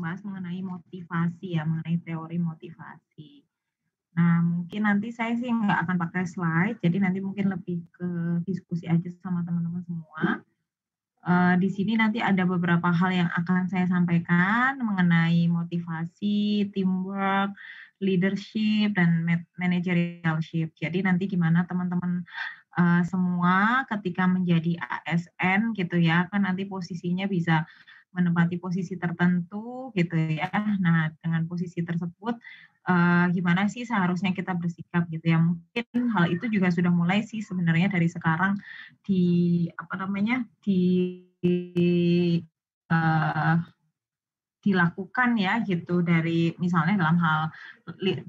membahas mengenai motivasi ya, mengenai teori motivasi. Nah, mungkin nanti saya sih nggak akan pakai slide, jadi nanti mungkin lebih ke diskusi aja sama teman-teman semua. Di sini nanti ada beberapa hal yang akan saya sampaikan mengenai motivasi, teamwork, leadership, dan managerialship. Jadi nanti gimana teman-teman semua ketika menjadi ASN gitu ya, kan nanti posisinya bisa menempati posisi tertentu gitu ya. Nah, dengan posisi tersebut gimana sih seharusnya kita bersikap gitu ya. Mungkin hal itu juga sudah mulai sih sebenarnya dari sekarang di apa namanya uh, dilakukan ya gitu dari misalnya dalam hal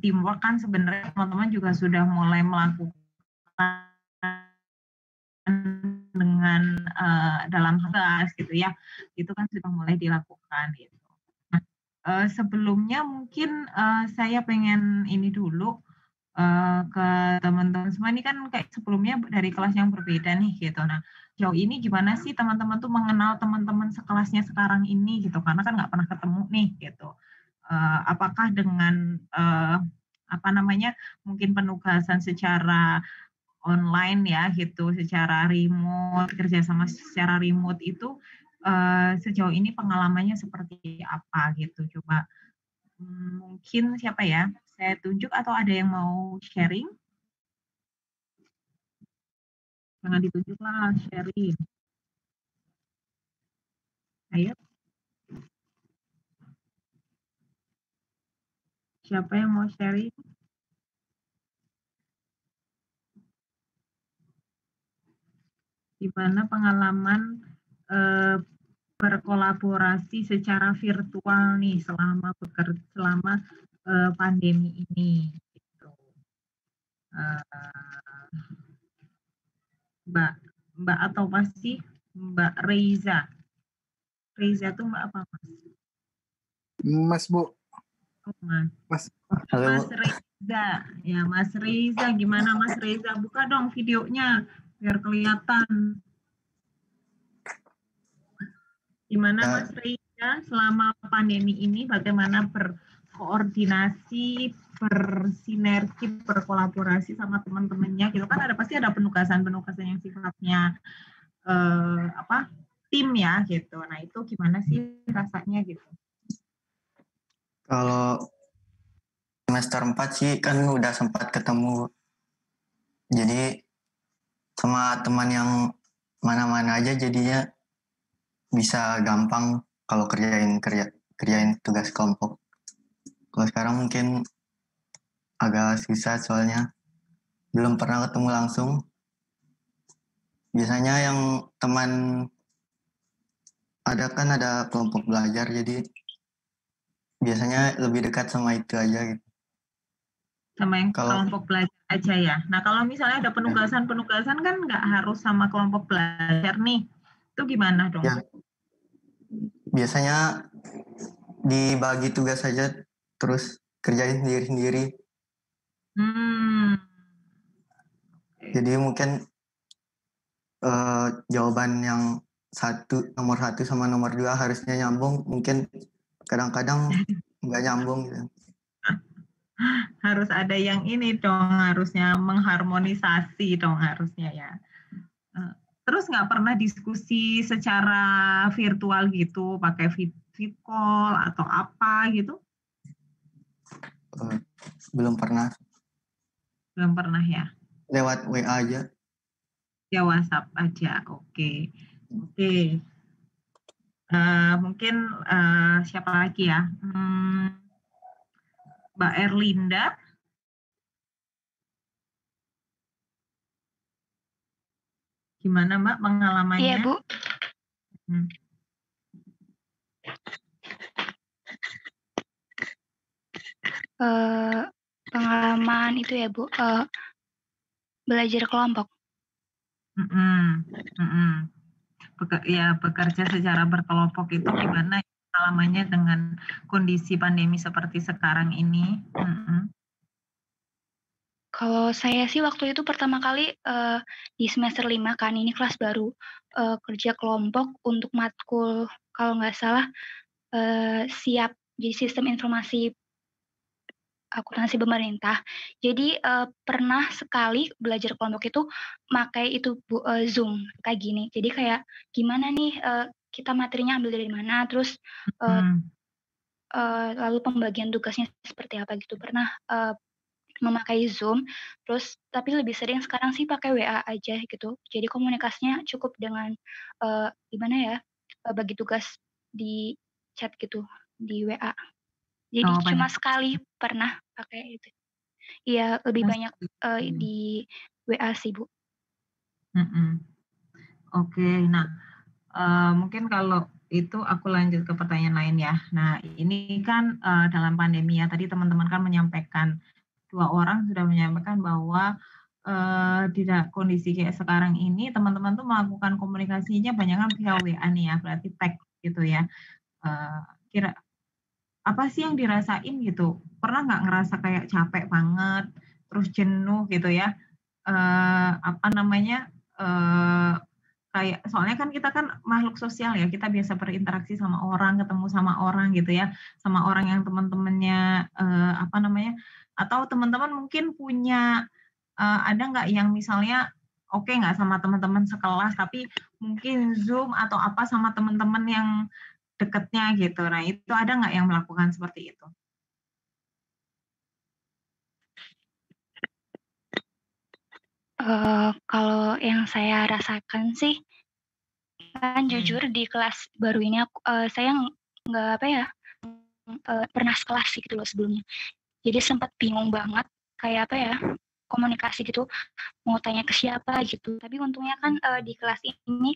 teamwork kan sebenarnya teman-teman juga sudah mulai melakukan dengan dalam kelas gitu ya, itu kan sudah mulai dilakukan gitu. Nah, sebelumnya mungkin saya pengen ini dulu ke teman-teman semua ini kan kayak sebelumnya dari kelas yang berbeda nih gitu. Nah, jauh ini gimana sih teman-teman tuh mengenal teman-teman sekelasnya sekarang ini gitu, karena kan nggak pernah ketemu nih gitu. Apakah dengan apa namanya mungkin penugasan secara online ya gitu, secara remote, kerjasama secara remote itu sejauh ini pengalamannya seperti apa gitu? Coba mungkin siapa ya? Saya tunjuk atau ada yang mau sharing? Jangan ditunjuk lah, sharing. Ayo. Siapa yang mau sharing? Gimana pengalaman berkolaborasi secara virtual nih selama pandemi ini? Gitu. Mbak atau pasti Mbak Reza? Reza tuh Mbak apa Mas? Mas Bu. Oh, Mas. Halo. Mas Reza. Ya Mas Reza, gimana Mas Reza? Buka dong videonya biar kelihatan. Gimana Mas Reza selama pandemi ini bagaimana berkoordinasi, bersinergi, berkolaborasi sama teman-temannya gitu kan pasti ada penugasan-penugasan yang sifatnya tim ya gitu. Nah, itu gimana sih rasanya gitu? Kalau semester 4 sih kan udah sempat ketemu. Jadi sama teman yang mana-mana aja jadinya bisa gampang kalau kerjain tugas kelompok. Kalau sekarang mungkin agak susah soalnya belum pernah ketemu langsung. Biasanya yang teman ada kelompok belajar, jadi biasanya lebih dekat sama itu aja gitu. Sama yang kelompok belajar aja ya. Nah, kalau misalnya ada penugasan-penugasan kan nggak harus sama kelompok belajar nih. Itu gimana dong? Ya. Biasanya dibagi tugas saja, terus kerjain sendiri-sendiri. Jadi mungkin jawaban yang nomor satu sama nomor 2 harusnya nyambung, mungkin kadang-kadang nggak nyambung gitu. Harus ada yang ini dong, harusnya mengharmonisasi dong harusnya ya. Terus nggak pernah diskusi secara virtual gitu, pakai video call atau apa gitu? Belum pernah. Belum pernah ya? Lewat WA aja. Ya WhatsApp aja, oke. Oke. Mungkin siapa lagi ya? Mbak Erlinda. Gimana Mbak pengalamannya? Iya Bu. Pengalaman itu ya Bu, belajar kelompok. Ya bekerja secara berkelompok itu gimana pengalamannya dengan kondisi pandemi seperti sekarang ini? Kalau saya sih waktu itu pertama kali di semester 5 kan, ini kelas baru, kerja kelompok untuk matkul kalau nggak salah siap jadi sistem informasi akuntansi pemerintah. Jadi pernah sekali belajar kelompok itu pakai itu Bu, Zoom kayak gini. Jadi kayak gimana nih kita materinya ambil dari mana, terus lalu pembagian tugasnya seperti apa gitu. Pernah memakai Zoom, terus tapi lebih sering sekarang sih pakai WA aja gitu. Jadi komunikasinya cukup dengan gimana ya, bagi tugas di chat gitu di WA. Jadi Oh, cuma banyak. sekali pernah pakai itu. Iya, lebih banyak Hmm. di WA sih, Bu. Oke, nah mungkin kalau itu aku lanjut ke pertanyaan lain ya. Nah, ini kan dalam pandemi ya, tadi teman-teman kan menyampaikan, 2 orang sudah menyampaikan bahwa di kondisi kayak sekarang ini teman-teman tuh melakukan komunikasinya banyakan via WA nih ya, berarti teks gitu ya. Eee, kira apa sih yang dirasain gitu? Pernah nggak ngerasa kayak capek banget, terus jenuh gitu ya? Apa namanya, kayak soalnya kan kita kan makhluk sosial ya, kita biasa berinteraksi sama orang, ketemu sama orang gitu ya, sama orang yang teman-temannya, apa namanya, atau teman-teman mungkin punya, ada nggak yang misalnya oke nggak sama teman-teman sekelas, tapi mungkin Zoom atau apa sama teman-teman yang deketnya gitu. Nah, itu ada nggak yang melakukan seperti itu? Kalau yang saya rasakan sih, kan jujur di kelas baru ini saya nggak apa ya, pernah sekelas sih gitu loh sebelumnya. Jadi sempat bingung banget kayak apa ya, komunikasi gitu, mau tanya ke siapa gitu. Tapi untungnya kan di kelas ini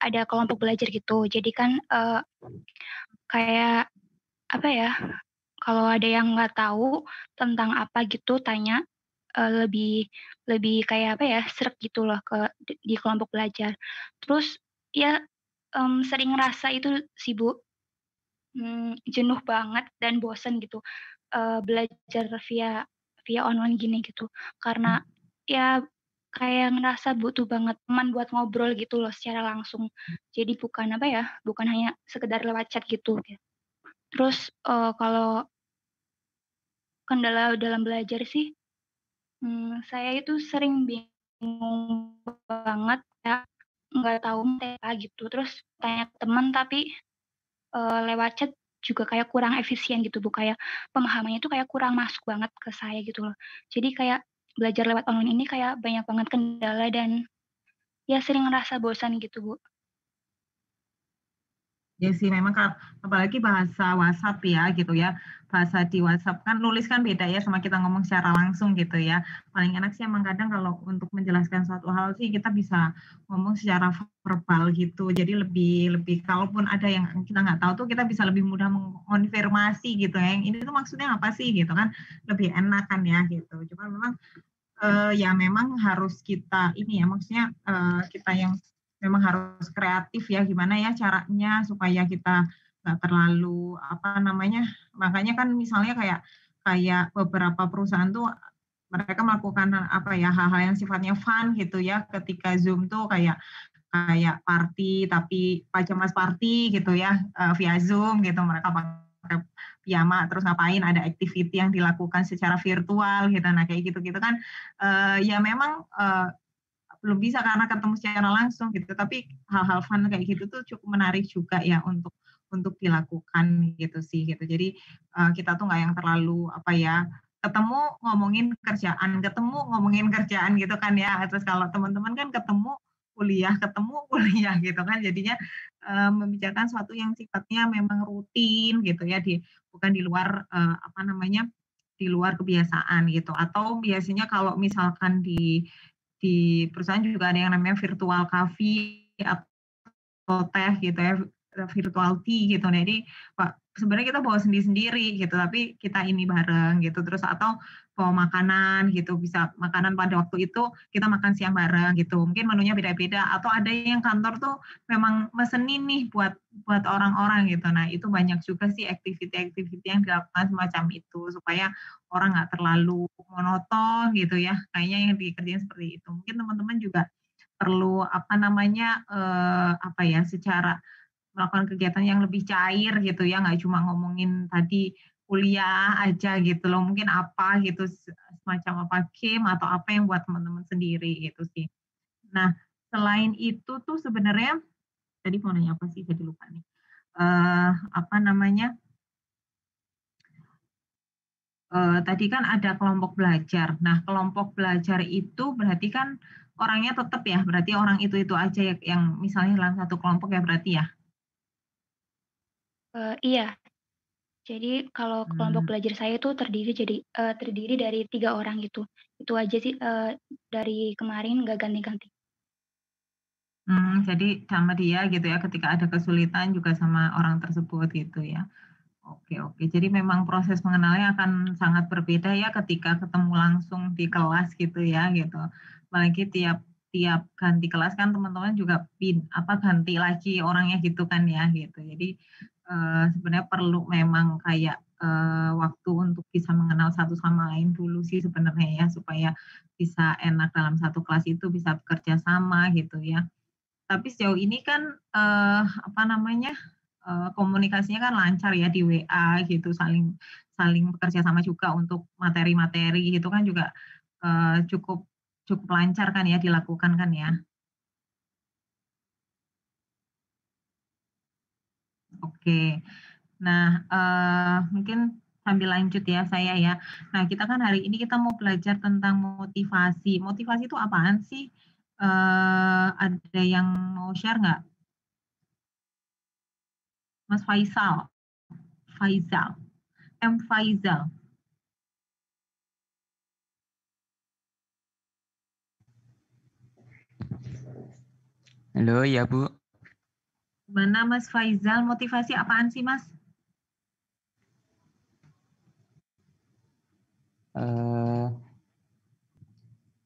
ada kelompok belajar gitu. Jadi kan kayak apa ya, kalau ada yang nggak tahu tentang apa gitu tanya, lebih lebih kayak apa ya, sreg gitu loh di kelompok belajar. Terus ya, sering ngerasa itu sih Bu, jenuh banget dan bosen gitu, belajar via via online gini gitu. Karena ya kayak ngerasa butuh banget teman buat ngobrol gitu loh secara langsung. Jadi bukan apa ya, bukan hanya sekedar lewat chat gitu. Terus kalau kendala dalam belajar sih, saya itu sering bingung banget ya, nggak tahu apa gitu, terus tanya ke teman tapi, lewat chat juga kayak kurang efisien gitu Bu, kayak pemahamannya itu kayak kurang masuk banget ke saya gitu loh. Jadi kayak belajar lewat online ini kayak banyak banget kendala dan ya sering ngerasa bosan gitu Bu. Ya sih memang apalagi bahasa WhatsApp ya gitu ya, bahasa di WhatsApp kan nulis kan beda ya sama kita ngomong secara langsung gitu ya. Paling enak sih emang kadang kalau untuk menjelaskan suatu hal sih kita bisa ngomong secara verbal gitu. Jadi lebih lebih kalaupun ada yang kita nggak tahu tuh kita bisa lebih mudah mengonfirmasi gitu ya, yang ini tuh maksudnya apa sih gitu kan, lebih enak kan ya gitu. Cuma memang ya memang harus kita ini ya, maksudnya, kita yang memang harus kreatif ya, gimana ya caranya supaya kita nggak terlalu, apa namanya, makanya kan misalnya kayak kayak beberapa perusahaan tuh mereka melakukan, apa ya, hal-hal yang sifatnya fun gitu ya, ketika Zoom tuh kayak kayak party tapi pajamas party gitu ya, via Zoom gitu, mereka pakai piyama terus ngapain, ada activity yang dilakukan secara virtual gitu. Nah, kayak gitu-gitu kan, ya memang, belum bisa karena ketemu secara langsung gitu, tapi hal-hal fun kayak gitu tuh cukup menarik juga ya untuk dilakukan gitu sih, gitu. Jadi, kita tuh nggak yang terlalu, apa ya, ketemu ngomongin kerjaan gitu kan ya. Terus kalau teman-teman kan ketemu kuliah gitu kan, jadinya, membicarakan suatu yang sifatnya memang rutin gitu ya, bukan di luar, apa namanya, di luar kebiasaan gitu. Atau biasanya kalau misalkan di perusahaan juga ada yang namanya virtual coffee atau teh gitu ya, virtual tea gitu. Nah, jadi sebenarnya kita bawa sendiri-sendiri gitu, tapi kita ini bareng gitu. Terus atau bawa makanan gitu, bisa makanan pada waktu itu kita makan siang bareng gitu. Mungkin menunya beda-beda atau ada yang kantor tuh memang mesenin nih buat buat orang-orang gitu. Nah, itu banyak juga sih activity-activity yang dilakukan semacam itu supaya orang nggak terlalu monoton gitu ya. Kayaknya yang dikerjain seperti itu. Mungkin teman-teman juga perlu apa namanya, apa ya, secara melakukan kegiatan yang lebih cair gitu ya, nggak cuma ngomongin tadi kuliah aja gitu loh, mungkin apa gitu, semacam apa game atau apa yang buat teman-teman sendiri gitu sih. Nah, selain itu tuh sebenarnya tadi mau nanya apa sih? Jadi lupa nih. Apa namanya, tadi kan ada kelompok belajar. Nah, kelompok belajar itu berarti kan orangnya tetap ya, berarti orang itu-itu aja ya yang misalnya dalam satu kelompok ya berarti ya? Iya, jadi kalau kelompok Mmm, belajar saya itu terdiri dari 3 orang gitu. Itu aja sih, dari kemarin nggak ganti-ganti. jadi sama dia gitu ya, ketika ada kesulitan juga sama orang tersebut gitu ya? Oke oke. Jadi memang proses mengenalnya akan sangat berbeda ya ketika ketemu langsung di kelas gitu ya, gitu. Apalagi tiap tiap ganti kelas kan teman-teman juga ganti lagi orangnya gitu kan ya, gitu. Jadi, sebenarnya perlu memang kayak, waktu untuk bisa mengenal satu sama lain dulu sih sebenarnya ya, supaya bisa enak dalam satu kelas itu bisa bekerja sama gitu ya. Tapi sejauh ini kan, apa namanya, komunikasinya kan lancar ya di WA gitu, saling saling bekerja sama juga untuk materi-materi gitu kan juga, cukup cukup lancar kan ya dilakukan kan ya? Oke. Nah, mungkin sambil lanjut ya saya ya. Nah, kita kan hari ini kita mau belajar tentang motivasi. Motivasi itu apaan sih? Ada yang mau share nggak? Mas Faisal? Faizal? Faizal. Halo, ya Bu. Gimana Mas Faizal, motivasi apaan sih Mas? Eh,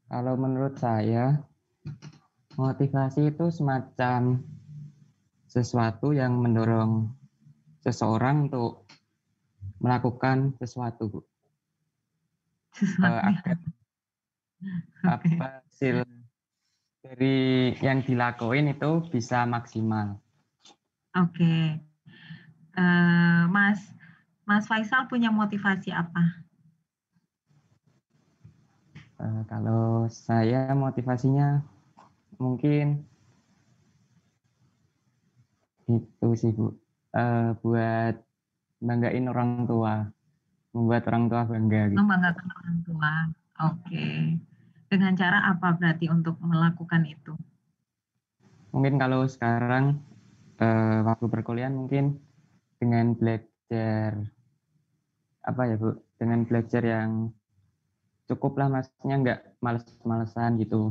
Kalau menurut saya, motivasi itu semacam sesuatu yang mendorong seseorang untuk melakukan sesuatu, Bu. Sesuatu yang Agar oke hasil dari yang dilakuin itu bisa maksimal. oke. Mas Mas Faisal punya motivasi apa? Kalau saya motivasinya mungkin itu sih, Bu. Buat banggain orang tua, membuat orang tua bangga gitu. Membanggakan orang tua. Oke. Dengan cara apa berarti untuk melakukan itu? Mungkin kalau sekarang waktu perkuliahan mungkin dengan belajar apa ya Bu, dengan belajar yang cukup lah, maksudnya nggak males-malesan gitu,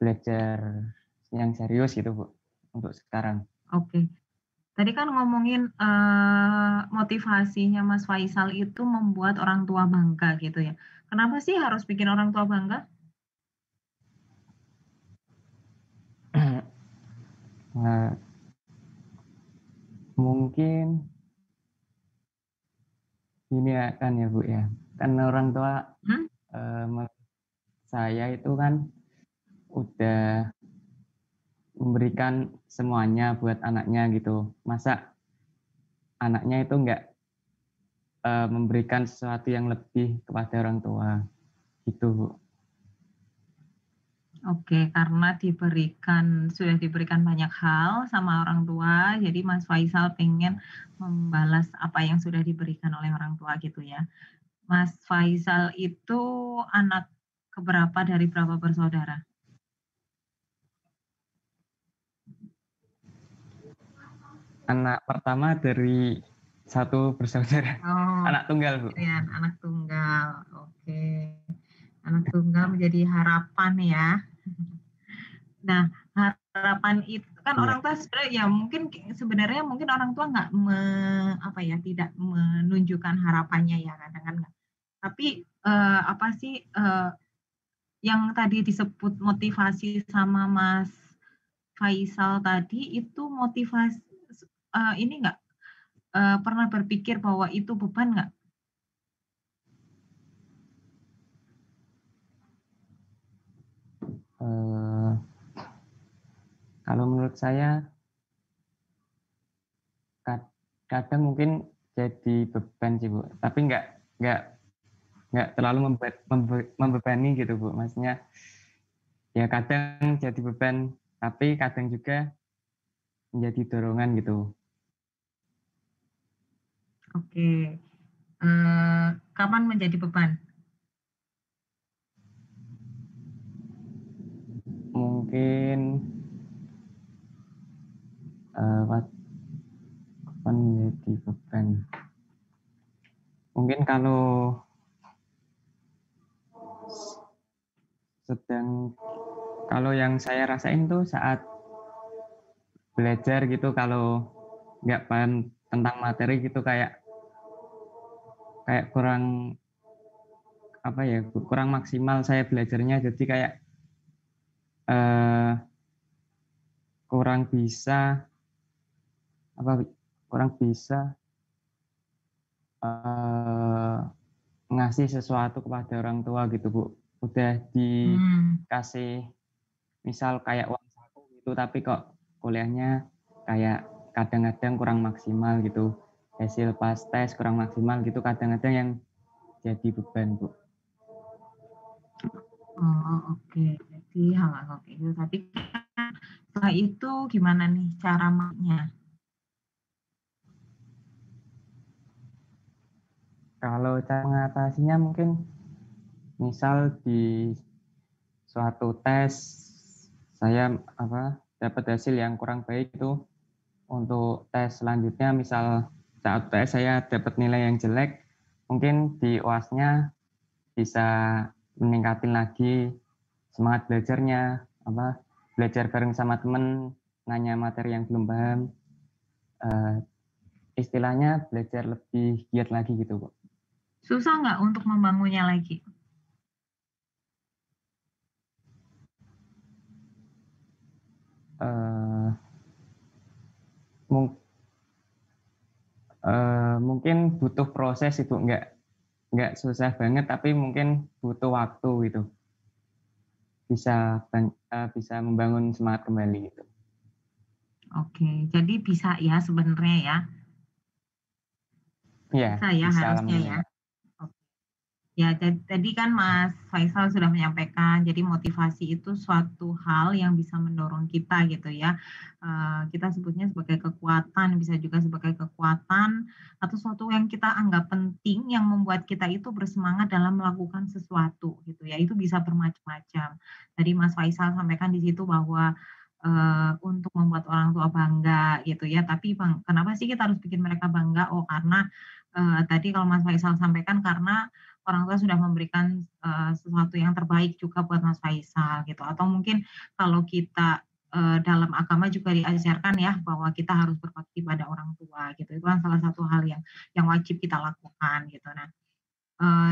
belajar yang serius gitu Bu untuk sekarang. Oke. Tadi kan ngomongin, motivasinya Mas Faisal itu membuat orang tua bangga gitu ya. Kenapa sih harus bikin orang tua bangga? Nah, mungkin ini ya kan ya Bu ya, kan orang tua Mhm? saya itu kan udah memberikan semuanya buat anaknya gitu, masa anaknya itu nggak memberikan sesuatu yang lebih kepada orang tua gitu Bu. Oke, karena sudah diberikan banyak hal sama orang tua, jadi Mas Faisal pengen membalas apa yang sudah diberikan oleh orang tua gitu ya. Mas Faisal itu anak keberapa dari berapa bersaudara? Anak pertama dari satu bersaudara, Oh, anak tunggal Bu. kalian anak tunggal. Oke. Anak tunggal menjadi harapan ya. Nah, harapan itu kan Iya. orang tua sebenarnya ya mungkin sebenarnya mungkin orang tua nggak apa ya, tidak menunjukkan harapannya ya kadang kan nggak. Tapi, apa sih, yang tadi disebut motivasi sama Mas Faisal tadi itu ini nggak, pernah berpikir bahwa itu beban nggak? Eh, Kalau menurut saya kadang mungkin jadi beban sih Bu, tapi nggak terlalu membebani gitu Bu. Maksudnya ya kadang jadi beban, tapi kadang juga menjadi dorongan gitu. Oke. Kapan menjadi beban? Mungkin kapan menjadi beban? Mungkin kalau yang saya rasain tuh saat belajar gitu, kalau nggak paham tentang materi gitu kayak kurang apa ya, kurang maksimal saya belajarnya, jadi kayak kurang bisa ngasih sesuatu kepada orang tua gitu Bu. Udah dikasih misal kayak uang saku gitu, tapi kok kuliahnya kayak kadang-kadang kurang maksimal gitu, hasil pas tes kurang maksimal gitu, kadang-kadang yang jadi beban Bu. Oh oke. Jadi hal-hal kayak gitu. Tapi setelah itu gimana nih cara maknya? Kalau cara mengatasinya mungkin misal di suatu tes saya dapat hasil yang kurang baik itu, untuk tes selanjutnya misal saat tes saya dapat nilai yang jelek, mungkin di UAS-nya bisa meningkatin lagi semangat belajarnya, belajar bareng sama temen, nanya materi yang belum paham, istilahnya belajar lebih giat lagi gitu Bu. Susah nggak untuk membangunnya lagi? Mungkin butuh proses itu, nggak susah banget, tapi mungkin butuh waktu gitu, bisa membangun semangat kembali gitu. Oke, jadi bisa ya sebenarnya ya. Iya, bisa ya bisa, harusnya ya. Ya, tadi kan Mas Faisal sudah menyampaikan, jadi motivasi itu suatu hal yang bisa mendorong kita gitu ya. Kita sebutnya sebagai kekuatan, bisa juga sebagai kekuatan atau suatu yang kita anggap penting yang membuat kita itu bersemangat dalam melakukan sesuatu gitu ya. Itu bisa bermacam-macam. Tadi Mas Faisal sampaikan di situ bahwa untuk membuat orang tua bangga gitu ya. Tapi kenapa sih kita harus bikin mereka bangga? Oh, karena tadi kalau Mas Faisal sampaikan karena orang tua sudah memberikan sesuatu yang terbaik juga buat Mas Faisal gitu. Atau mungkin kalau kita dalam agama juga diajarkan ya bahwa kita harus berbakti pada orang tua gitu. Itu kan salah satu hal yang wajib kita lakukan gitu. Nah,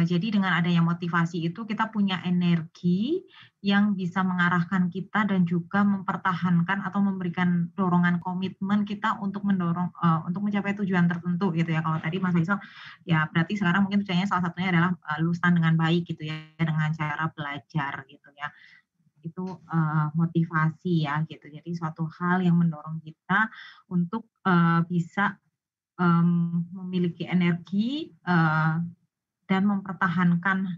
jadi dengan adanya motivasi itu kita punya energi yang bisa mengarahkan kita dan juga mempertahankan atau memberikan dorongan komitmen kita untuk mendorong untuk mencapai tujuan tertentu gitu ya. Kalau tadi Mas Faisal ya berarti sekarang mungkin tujuannya salah satunya adalah lulusan dengan baik gitu ya, dengan cara belajar gitu ya. Itu motivasi ya gitu. Jadi suatu hal yang mendorong kita untuk bisa memiliki energi dan mempertahankan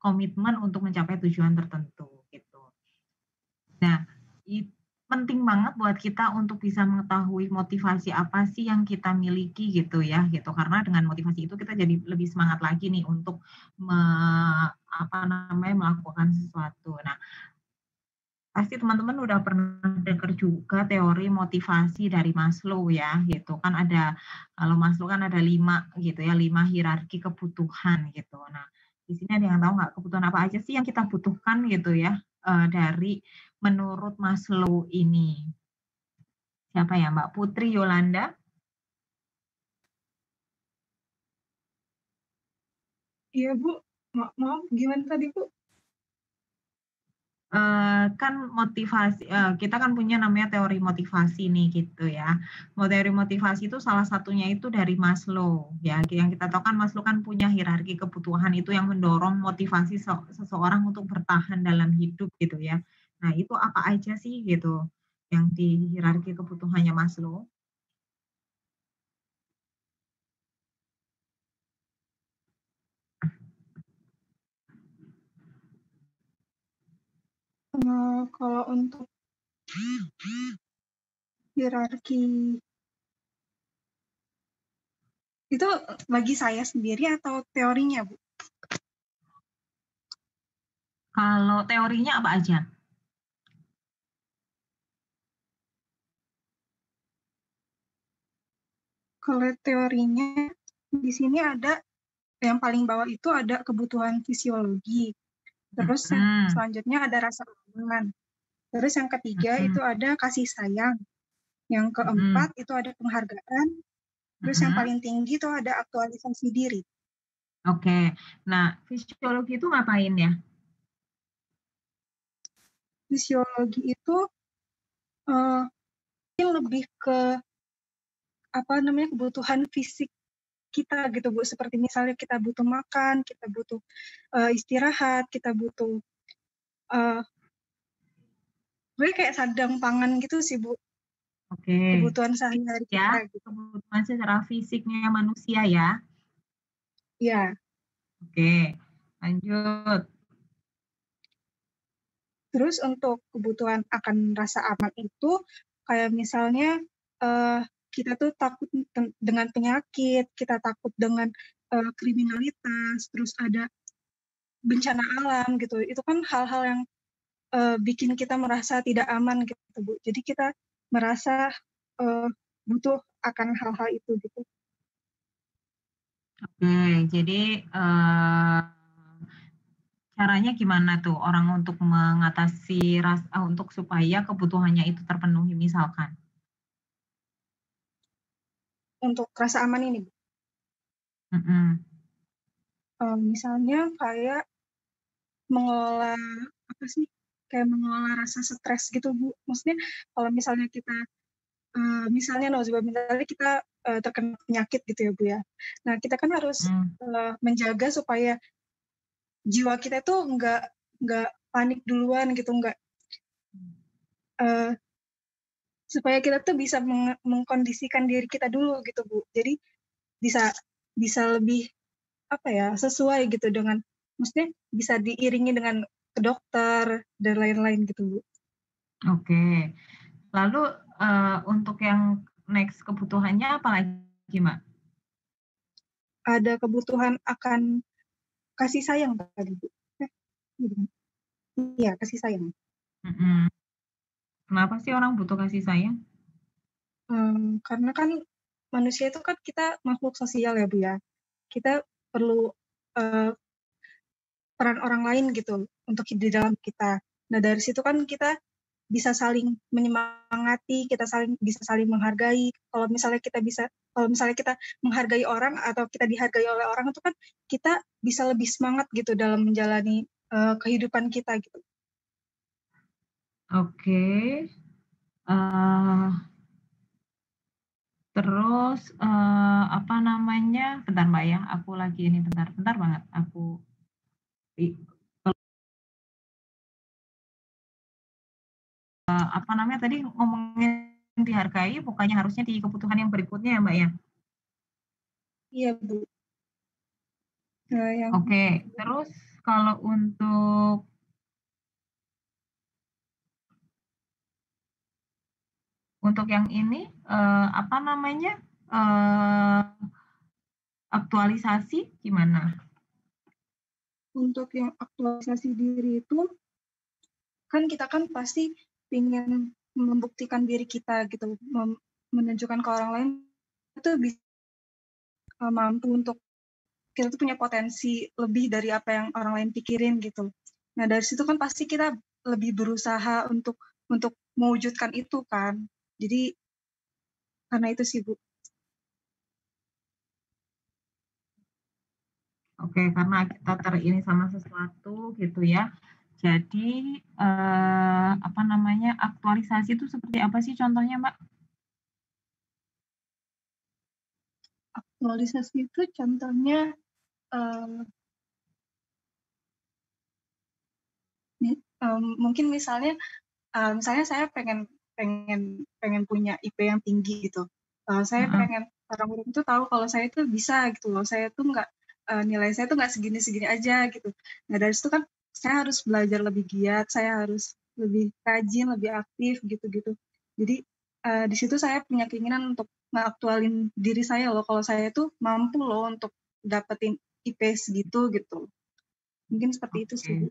komitmen untuk mencapai tujuan tertentu gitu. Nah, penting banget buat kita untuk bisa mengetahui motivasi apa sih yang kita miliki gitu ya gitu, karena dengan motivasi itu kita jadi lebih semangat lagi nih untuk melakukan sesuatu. Nah, pasti teman-teman udah pernah dengar juga teori motivasi dari Maslow ya gitu kan, kalau Maslow kan ada 5 gitu ya, 5 hierarki kebutuhan gitu. Nah, di sini ada yang tahu nggak kebutuhan apa aja sih yang kita butuhkan gitu ya dari menurut Maslow ini? Siapa ya, Mbak Putri Yolanda? Iya Bu, maaf gimana tadi Bu? Kan motivasi, kita kan punya namanya teori motivasi nih gitu ya. Teori motivasi itu salah satunya itu dari Maslow ya. Yang kita tahu kan Maslow kan punya hierarki kebutuhan itu yang mendorong motivasi seseorang untuk bertahan dalam hidup gitu ya. Nah itu apa aja sih gitu? yang di hierarki kebutuhannya Maslow? Kalau untuk hierarki itu bagi saya sendiri atau teorinya, Bu? Kalau teorinya apa aja? Kalau teorinya di sini ada yang paling bawah itu ada kebutuhan fisiologi. Terus yang selanjutnya ada rasa aman. Terus yang ketiga itu ada kasih sayang. Yang keempat itu ada penghargaan. Terus yang paling tinggi itu ada aktualisasi diri. Oke. Nah, fisiologi itu ngapain ya? Fisiologi itu lebih ke kebutuhan fisik kita gitu, Bu. Seperti misalnya kita butuh makan, kita butuh istirahat, kita butuh kayak sadang pangan gitu sih, Bu. Oke. Kebutuhan sehari-hari kita gitu. Kebutuhan secara fisiknya manusia ya. Iya. Oke, lanjut. Terus untuk kebutuhan akan rasa aman itu kayak misalnya kita tuh takut dengan penyakit, kita takut dengan kriminalitas, terus ada bencana alam gitu. Itu kan hal-hal yang bikin kita merasa tidak aman gitu, Bu. Jadi kita merasa butuh akan hal-hal itu gitu. Oke, jadi caranya gimana tuh orang untuk mengatasi untuk supaya kebutuhannya itu terpenuhi misalkan? Untuk rasa aman ini, Bu. Misalnya kayak mengelola mengelola rasa stres gitu, Bu. Maksudnya kalau misalnya kita misalnya kita terkena penyakit gitu ya, Bu ya. Nah, kita kan harus menjaga supaya jiwa kita tuh nggak panik duluan gitu, supaya kita tuh bisa mengkondisikan diri kita dulu gitu, Bu. Jadi bisa lebih sesuai gitu dengan, maksudnya bisa diiringi dengan ke dokter dan lain-lain gitu, Bu. Oke. Lalu untuk yang next kebutuhannya apa lagi, Mbak? Ada kebutuhan akan kasih sayang tadi, Bu. Iya, kasih sayang. Kenapa sih orang butuh kasih sayang? Karena kan manusia itu kan kita makhluk sosial ya, Bu ya. Kita perlu peran orang lain gitu untuk di dalam kita. Nah, dari situ kan kita bisa saling menyemangati, kita bisa saling menghargai. Kalau misalnya kita menghargai orang atau kita dihargai oleh orang, itu kan kita bisa lebih semangat gitu dalam menjalani kehidupan kita gitu. Oke. Terus apa namanya? Bentar Mbak ya, aku lagi ini bentar banget. Aku apa namanya tadi ngomongin dihargai, bukannya harusnya di kebutuhan yang berikutnya ya Mbak ya? Iya, Bu. Nah, Oke, terus kalau untuk yang ini apa namanya? Aktualisasi gimana? Untuk yang aktualisasi diri itu kan kita kan pasti ingin membuktikan diri kita gitu, menunjukkan ke orang lain itu bisa mampu untuk kita tuh punya potensi lebih dari apa yang orang lain pikirin gitu. Nah, dari situ kan pasti kita lebih berusaha untuk mewujudkan itu kan. Jadi karena itu sih, Bu. Oke, karena kita terini sama sesuatu gitu ya. Jadi apa namanya? Aktualisasi itu seperti apa sih contohnya, Mbak? Aktualisasi itu contohnya mungkin misalnya saya pengen pengen punya IP yang tinggi gitu. Saya pengen orang-orang itu tahu kalau saya itu bisa gitu loh. Saya tuh nggak nilai saya tuh nggak segini-segini aja gitu. Nah dari situ kan saya harus belajar lebih giat, saya harus lebih rajin, lebih aktif gitu-gitu. Jadi di situ saya punya keinginan untuk ngaktualin diri saya loh. Kalau saya tuh mampu loh untuk dapetin IP segitu gitu. Mungkin seperti itu sih, Bu.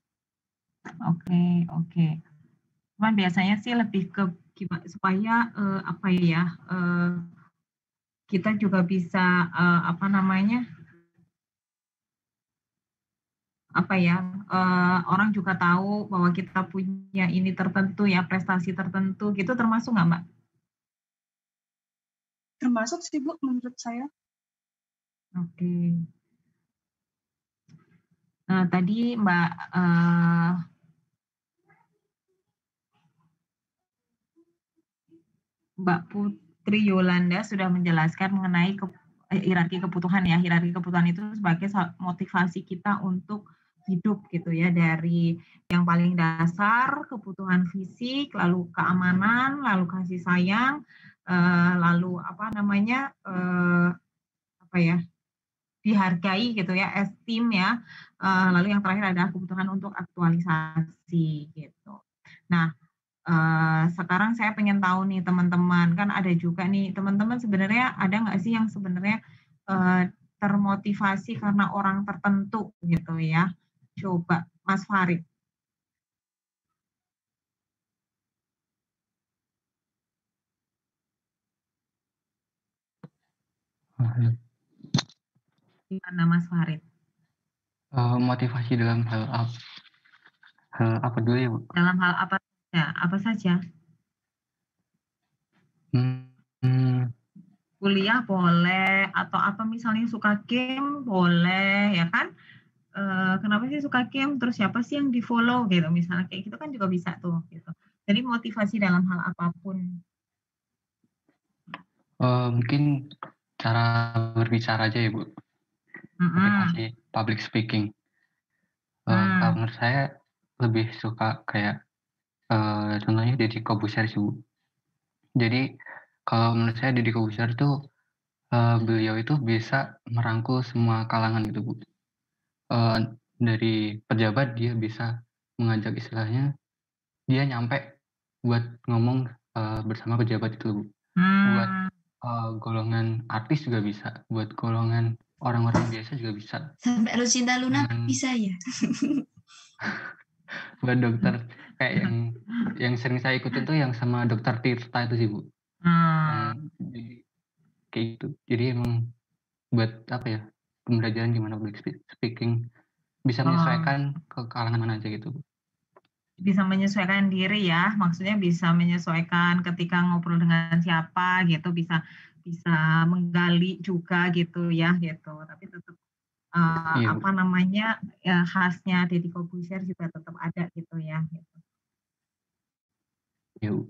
Oke. Cuman biasanya sih lebih ke supaya apa ya, kita juga bisa apa namanya, apa ya, orang juga tahu bahwa kita punya ini tertentu ya, prestasi tertentu gitu, termasuk nggak, Mbak? Termasuk sih, Bu, menurut saya. Oke. Nah, tadi Mbak Putri Yolanda sudah menjelaskan mengenai hierarki kebutuhan ya. Hierarki kebutuhan itu sebagai motivasi kita untuk hidup gitu ya, dari yang paling dasar kebutuhan fisik, lalu keamanan, lalu kasih sayang, lalu apa namanya, apa ya, dihargai gitu ya, esteem ya, lalu yang terakhir adalah kebutuhan untuk aktualisasi gitu. Nah, sekarang saya pengen tahu nih teman-teman, kan ada juga nih teman-teman, sebenarnya ada nggak sih yang sebenarnya termotivasi karena orang tertentu gitu ya? Coba Mas Farid. Gimana Mas Farid? Motivasi dalam hal apa dulu ya, Bu? Dalam hal apa saja? Apa saja? Kuliah boleh, atau apa misalnya suka game boleh, ya kan? Kenapa sih suka game? Terus siapa sih yang di-follow gitu, misalnya kayak gitu kan juga bisa tuh gitu. Jadi motivasi dalam hal apapun. Mungkin cara berbicara aja ya, Bu. Motivasi public speaking. Kalau menurut saya lebih suka kayak contohnya Deddy Corbuzier sih, Bu. Jadi kalau menurut saya Deddy Corbuzier itu beliau itu bisa merangkul semua kalangan gitu, Bu. Dari pejabat dia bisa mengajak, istilahnya dia nyampe buat ngomong bersama pejabat itu, Bu. Buat golongan artis juga bisa, buat golongan orang-orang biasa juga bisa. Sampai Lucinta Luna bisa ya? Buat dokter kayak yang sering saya ikutin tuh yang sama dokter Tirta itu sih, Bu. Jadi kayak gitu. Jadi emang buat apa ya, pembelajaran gimana public speaking, bisa menyesuaikan ke kalangan mana aja gitu, Bu. Bisa menyesuaikan diri ya, maksudnya bisa menyesuaikan ketika ngobrol dengan siapa gitu, bisa menggali juga gitu ya gitu, tapi tetap apa namanya, ya khasnya Deddy Corbuzier juga tetap ada gitu ya gitu.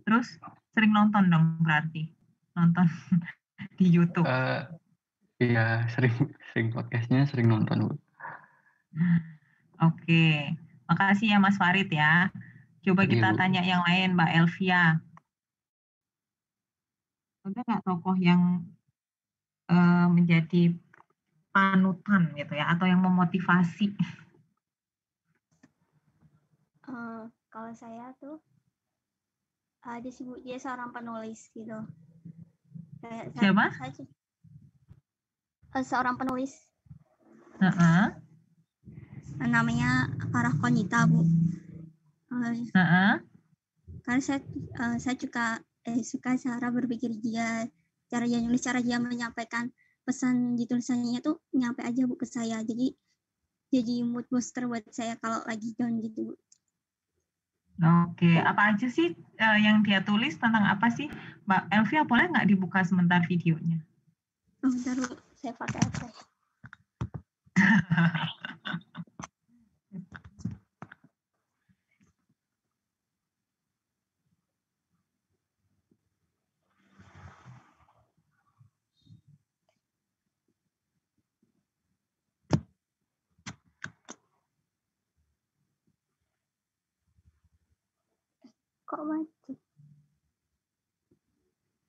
Terus sering nonton dong berarti? Nonton di YouTube? Iya, sering podcastnya, sering nonton, Bu. Oke, makasih ya Mas Farid ya. Coba kita tanya yang lain, Mbak Elvia. Ada nggak tokoh yang menjadi panutan gitu ya, atau yang memotivasi? Kalau saya tuh ada sih, Bu, dia seorang penulis gitu. Siapa? Seorang penulis. Namanya Farah Konita, Bu. Karena saya suka cara berpikir dia, cara dia nulis, cara dia menyampaikan pesan di tulisannya tuh nyampe aja, Bu, ke saya. Jadi mood booster buat saya kalau lagi down gitu, Bu. Oke, apa aja sih yang dia tulis, tentang apa sih? Mbak Elvia, boleh nggak dibuka sebentar videonya? Bentar, Bu, saya pakai apa? Kok mati?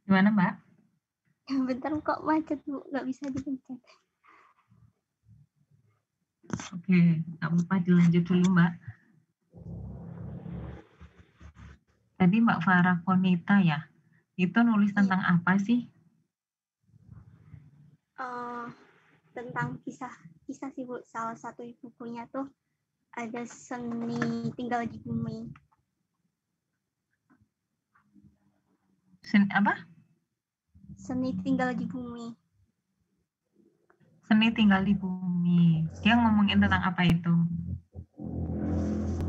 Gimana Mbak? Bentar kok macet Bu, nggak bisa dipencet. Oke, nggak apa-apa, dilanjut dulu Mbak. Tadi Mbak Farah Konita ya, itu nulis tentang apa sih? Tentang kisah sih Bu. Salah satu bukunya tuh ada Seni Tinggal di Bumi. Apa? Seni Tinggal di Bumi. Seni Tinggal di Bumi. Dia ngomongin tentang apa itu?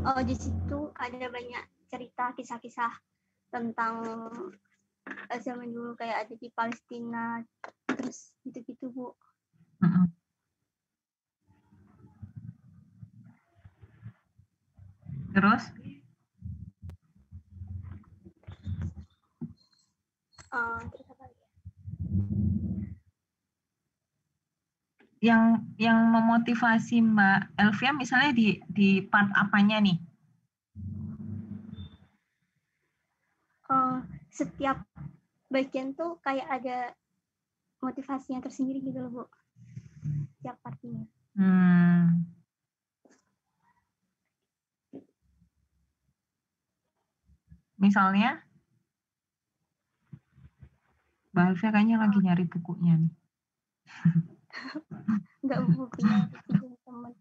Oh, di situ ada banyak cerita, kisah-kisah tentang zaman dulu, kayak ada di Palestina, terus gitu-gitu Bu. Terus? Terus apa lagi? Yang memotivasi Mbak Elvia misalnya di part apanya nih? Setiap bagian tuh kayak ada motivasinya tersendiri gitu loh Bu. Setiap partinya. Misalnya? Mbak Elvia kayaknya lagi nyari bukunya nih. Enggak, bukunya pinjam teman.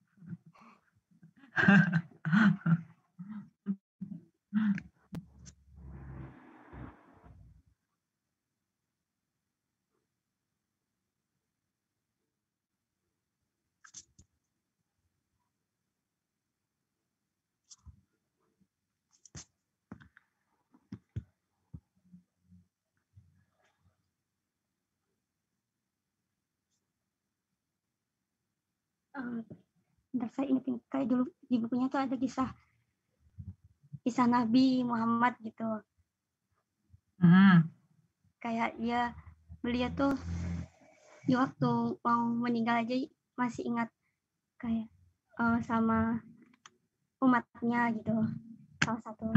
Bentar, saya ingat kayak dulu di bukunya tuh ada kisah Nabi Muhammad gitu. Kayak beliau tuh di waktu mau meninggal aja masih ingat kayak sama umatnya gitu, salah satu.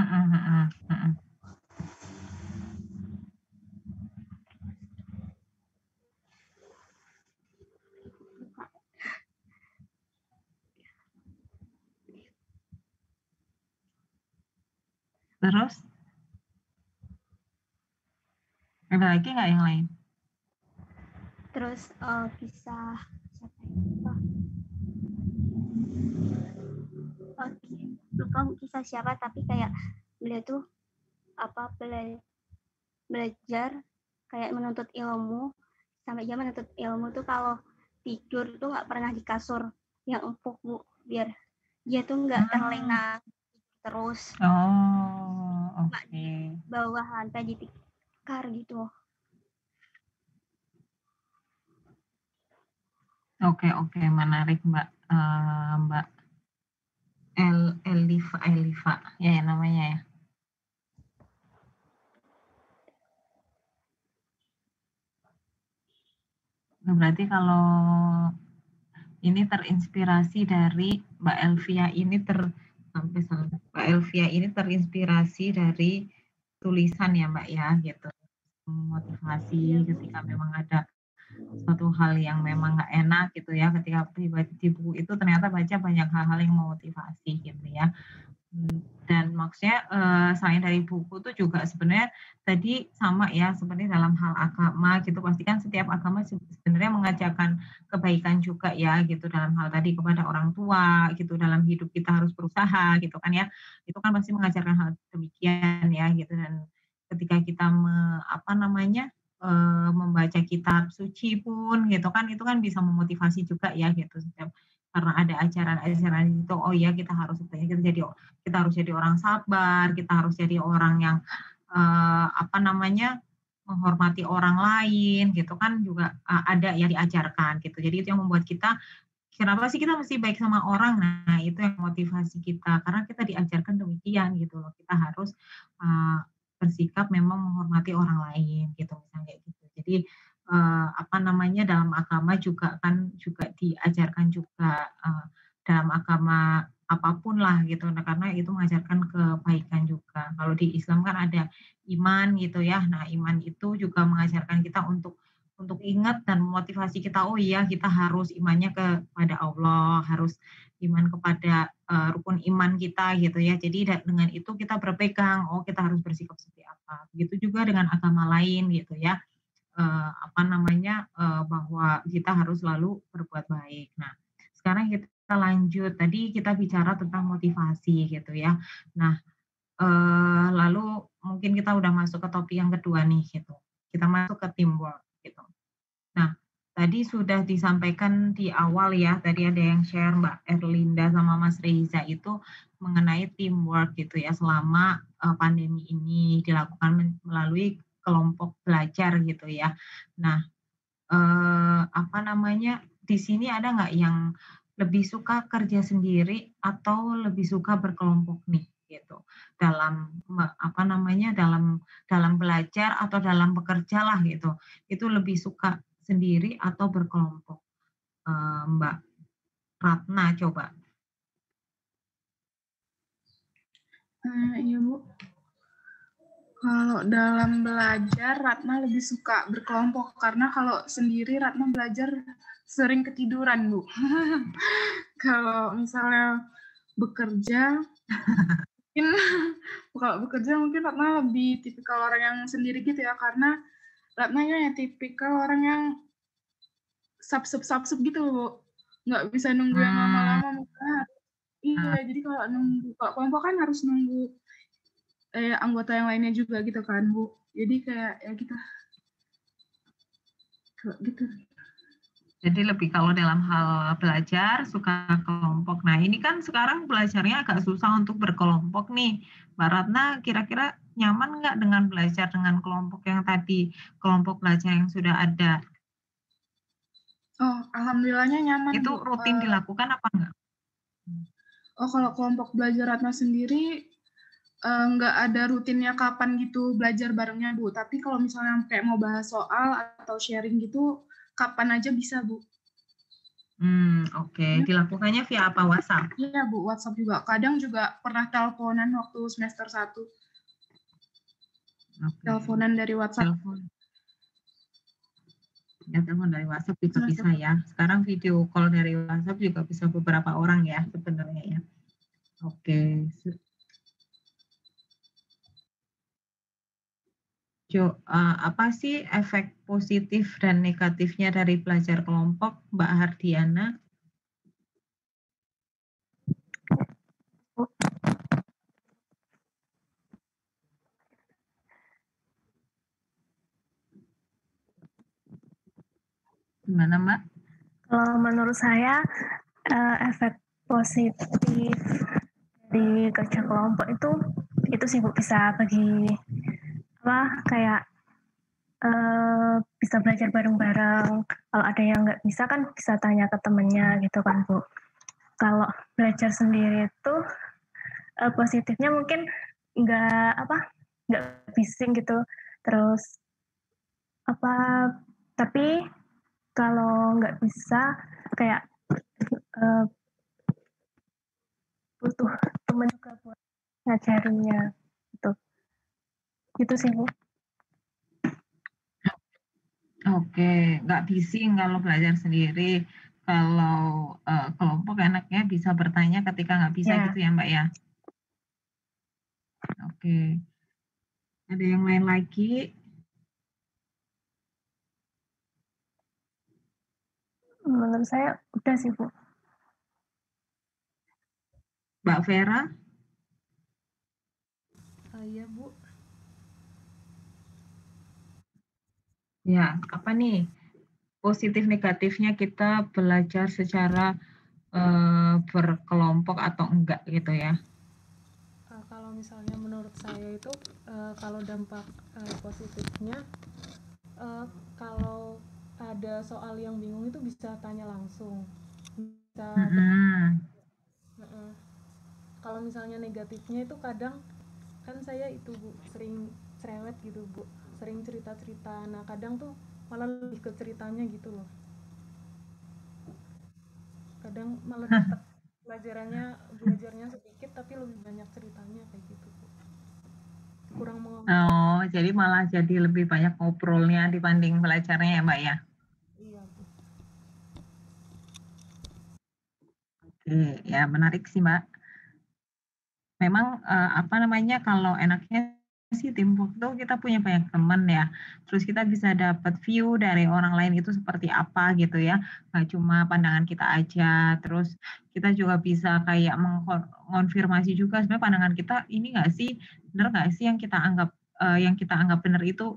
Terus? Ada lagi nggak yang lain? Terus kisah siapa ya? Lupa kisah siapa, tapi kayak beliau tuh belajar kayak menuntut ilmu, sampai dia menuntut ilmu tuh kalau tidur tuh nggak pernah di kasur yang empuk Bu, biar dia tuh nggak terlena terus. Oke. Di bawah lantai di tikar gitu. Oke, menarik Mbak. Mbak Eliva ya namanya ya. Berarti kalau ini terinspirasi dari Mbak Elvia ini Mbak Elvia ini terinspirasi dari tulisan ya Mbak ya gitu. Motivasi ketika memang ada suatu hal yang memang nggak enak gitu ya, ketika di buku itu ternyata baca banyak hal-hal yang memotivasi gitu ya. Dan maksudnya selain dari buku tuh juga sebenarnya tadi sama ya, seperti dalam hal agama gitu, pasti kan setiap agama sebenarnya mengajarkan kebaikan juga ya gitu, dalam hal tadi kepada orang tua gitu, dalam hidup kita harus berusaha gitu kan ya, itu kan pasti mengajarkan hal demikian ya gitu. Dan ketika kita membaca kitab suci pun gitu kan, itu kan bisa memotivasi juga ya gitu, setiap karena ada ajaran-ajaran itu, oh ya kita harus jadi orang sabar, kita harus jadi orang yang menghormati orang lain gitu kan, juga ada yang diajarkan gitu. Jadi itu yang membuat kita, kenapa sih kita mesti baik sama orang? Nah itu yang motivasi kita, karena kita diajarkan demikian gitu loh, kita harus bersikap memang menghormati orang lain gitu misalnya gitu. Jadi dalam agama juga diajarkan juga dalam agama apapun lah gitu. Nah, karena itu mengajarkan kebaikan juga. Kalau di Islam kan ada iman gitu ya. Nah, iman itu juga mengajarkan kita untuk ingat dan memotivasi kita, oh iya kita harus imannya kepada Allah, harus iman kepada rukun iman kita gitu ya. Jadi dengan itu kita berpegang, oh kita harus bersikap seperti apa. Begitu juga dengan agama lain gitu ya. Bahwa kita harus selalu berbuat baik. Nah, sekarang kita lanjut. Tadi kita bicara tentang motivasi gitu ya. Nah, lalu mungkin kita udah masuk ke topik yang kedua nih gitu. Kita masuk ke teamwork gitu. Nah, tadi sudah disampaikan di awal ya, tadi ada yang share Mbak Erlinda sama Mas Reza itu mengenai teamwork gitu ya selama pandemi ini dilakukan melalui kelompok belajar gitu ya. Nah, di sini ada nggak yang lebih suka kerja sendiri atau lebih suka berkelompok nih gitu dalam dalam belajar atau dalam bekerja lah gitu, itu lebih suka sendiri atau berkelompok? Mbak Ratna coba. Iya Bu, kalau dalam belajar Ratna lebih suka berkelompok karena kalau sendiri Ratna belajar sering ketiduran Bu. Kalau misalnya bekerja mungkin Ratna lebih tipikal orang yang sendiri gitu ya, karena Ratna ya tipikal orang yang sap-sup gitu Bu, nggak bisa nunggu yang lama-lama. Iya, jadi kalau kelompok kan harus nunggu anggota yang lainnya juga gitu kan Bu, jadi kayak ya kita gitu. Jadi lebih kalau dalam hal belajar suka kelompok. Nah ini kan sekarang belajarnya agak susah untuk berkelompok nih. Mbak Ratna kira-kira nyaman nggak dengan belajar dengan kelompok yang tadi, kelompok belajar yang sudah ada? Oh, alhamdulillahnya nyaman. Itu rutin dilakukan apa enggak? Oh, kalau kelompok belajar Ratna sendiri nggak ada rutinnya kapan gitu belajar barengnya Bu. Tapi kalau misalnya kayak mau bahas soal atau sharing gitu, kapan aja bisa Bu. Oke. Dilakukannya via apa? WhatsApp? Iya Bu, WhatsApp juga. Kadang juga pernah teleponan waktu semester 1. Okay. Teleponan dari WhatsApp. Telepon dari WhatsApp juga bisa ya. Sekarang video call dari WhatsApp juga bisa beberapa orang ya sebenarnya ya. Oke. Apa sih efek positif dan negatifnya dari belajar kelompok, Mbak Hardiana? Gimana Mbak? Kalau menurut saya efek positif dari kerja kelompok itu sih Bu, bisa bagi kayak bisa belajar bareng-bareng. Kalau ada yang nggak bisa kan bisa tanya ke temennya gitu kan Bu. Kalau belajar sendiri itu positifnya mungkin nggak bising gitu. Terus tapi kalau nggak bisa kayak butuh teman juga buat ngajarinnya gitu sih Bu. Oke, nggak bising kalau belajar sendiri. Kalau kelompok enaknya bisa bertanya ketika nggak bisa gitu ya Mbak ya. Oke. Ada yang lain lagi? Menurut saya udah sih Bu. Mbak Vera? Iya Bu. Ya, apa nih positif negatifnya kita belajar secara berkelompok atau enggak gitu ya? Kalau misalnya menurut saya itu kalau dampak positifnya, kalau ada soal yang bingung itu bisa tanya langsung, bisa kalau misalnya negatifnya itu kadang kan saya itu Bu sering cerewet gitu Bu, sering cerita-cerita. Nah kadang tuh malah lebih ke ceritanya gitu loh, kadang malah dapat belajarnya sedikit tapi lebih banyak ceritanya kayak gitu Bu. Kurang mengobrol. Oh, jadi malah jadi lebih banyak ngobrolnya dibanding belajarnya ya Mbak ya? Iya Bu. Oke, ya menarik sih Mbak. Memang kalau enaknya sih teamwork tuh kita punya banyak teman ya. Terus kita bisa dapat view dari orang lain itu seperti apa gitu ya. Nggak cuma pandangan kita aja. Terus kita juga bisa kayak mengonfirmasi juga sebenarnya pandangan kita ini nggak sih benar nggak sih yang kita anggap benar itu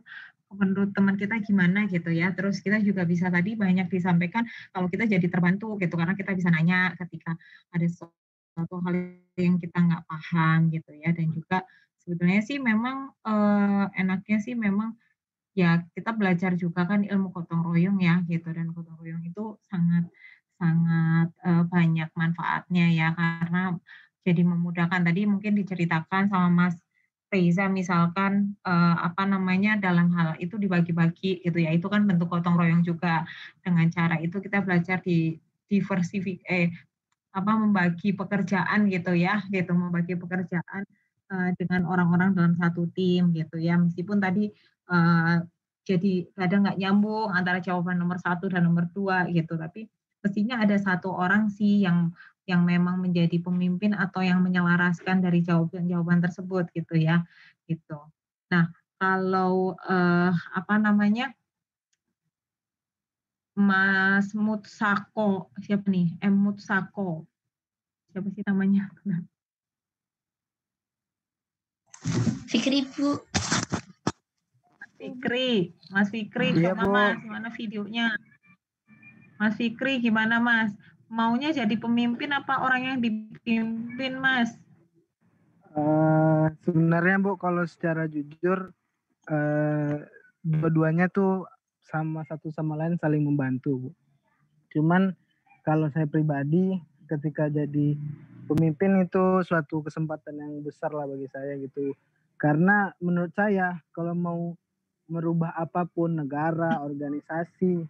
menurut teman kita gimana gitu ya. Terus kita juga bisa tadi banyak disampaikan kalau kita jadi terbantu gitu karena kita bisa nanya ketika ada suatu hal yang kita nggak paham gitu ya. Dan juga sebetulnya sih memang enaknya sih memang ya kita belajar juga kan ilmu gotong royong ya gitu, dan gotong royong itu sangat sangat banyak manfaatnya ya karena jadi memudahkan. Tadi mungkin diceritakan sama Mas Reza misalkan dalam hal itu dibagi-bagi gitu ya, itu kan bentuk gotong royong juga. Dengan cara itu kita belajar membagi pekerjaan gitu ya, gitu membagi pekerjaan dengan orang-orang dalam satu tim gitu ya, meskipun tadi jadi kadang nggak nyambung antara jawaban nomor 1 dan nomor 2 gitu, tapi mestinya ada satu orang sih yang memang menjadi pemimpin atau yang menyelaraskan dari jawaban tersebut gitu ya, gitu. Nah, kalau Mas Mutsako, siapa nih? Mutsako. Siapa sih namanya? Fikri, Bu. Mas Fikri, Iya, coba Bu. Mas, mana videonya? Mas Fikri, gimana Mas? Maunya jadi pemimpin apa orang yang dipimpin, Mas? Sebenarnya Bu, kalau secara jujur, dua-duanya tuh sama satu sama lain saling membantu, Bu. Cuman kalau saya pribadi ketika jadi pemimpin itu suatu kesempatan yang besar lah bagi saya gitu. Karena menurut saya kalau mau merubah apapun negara, organisasi,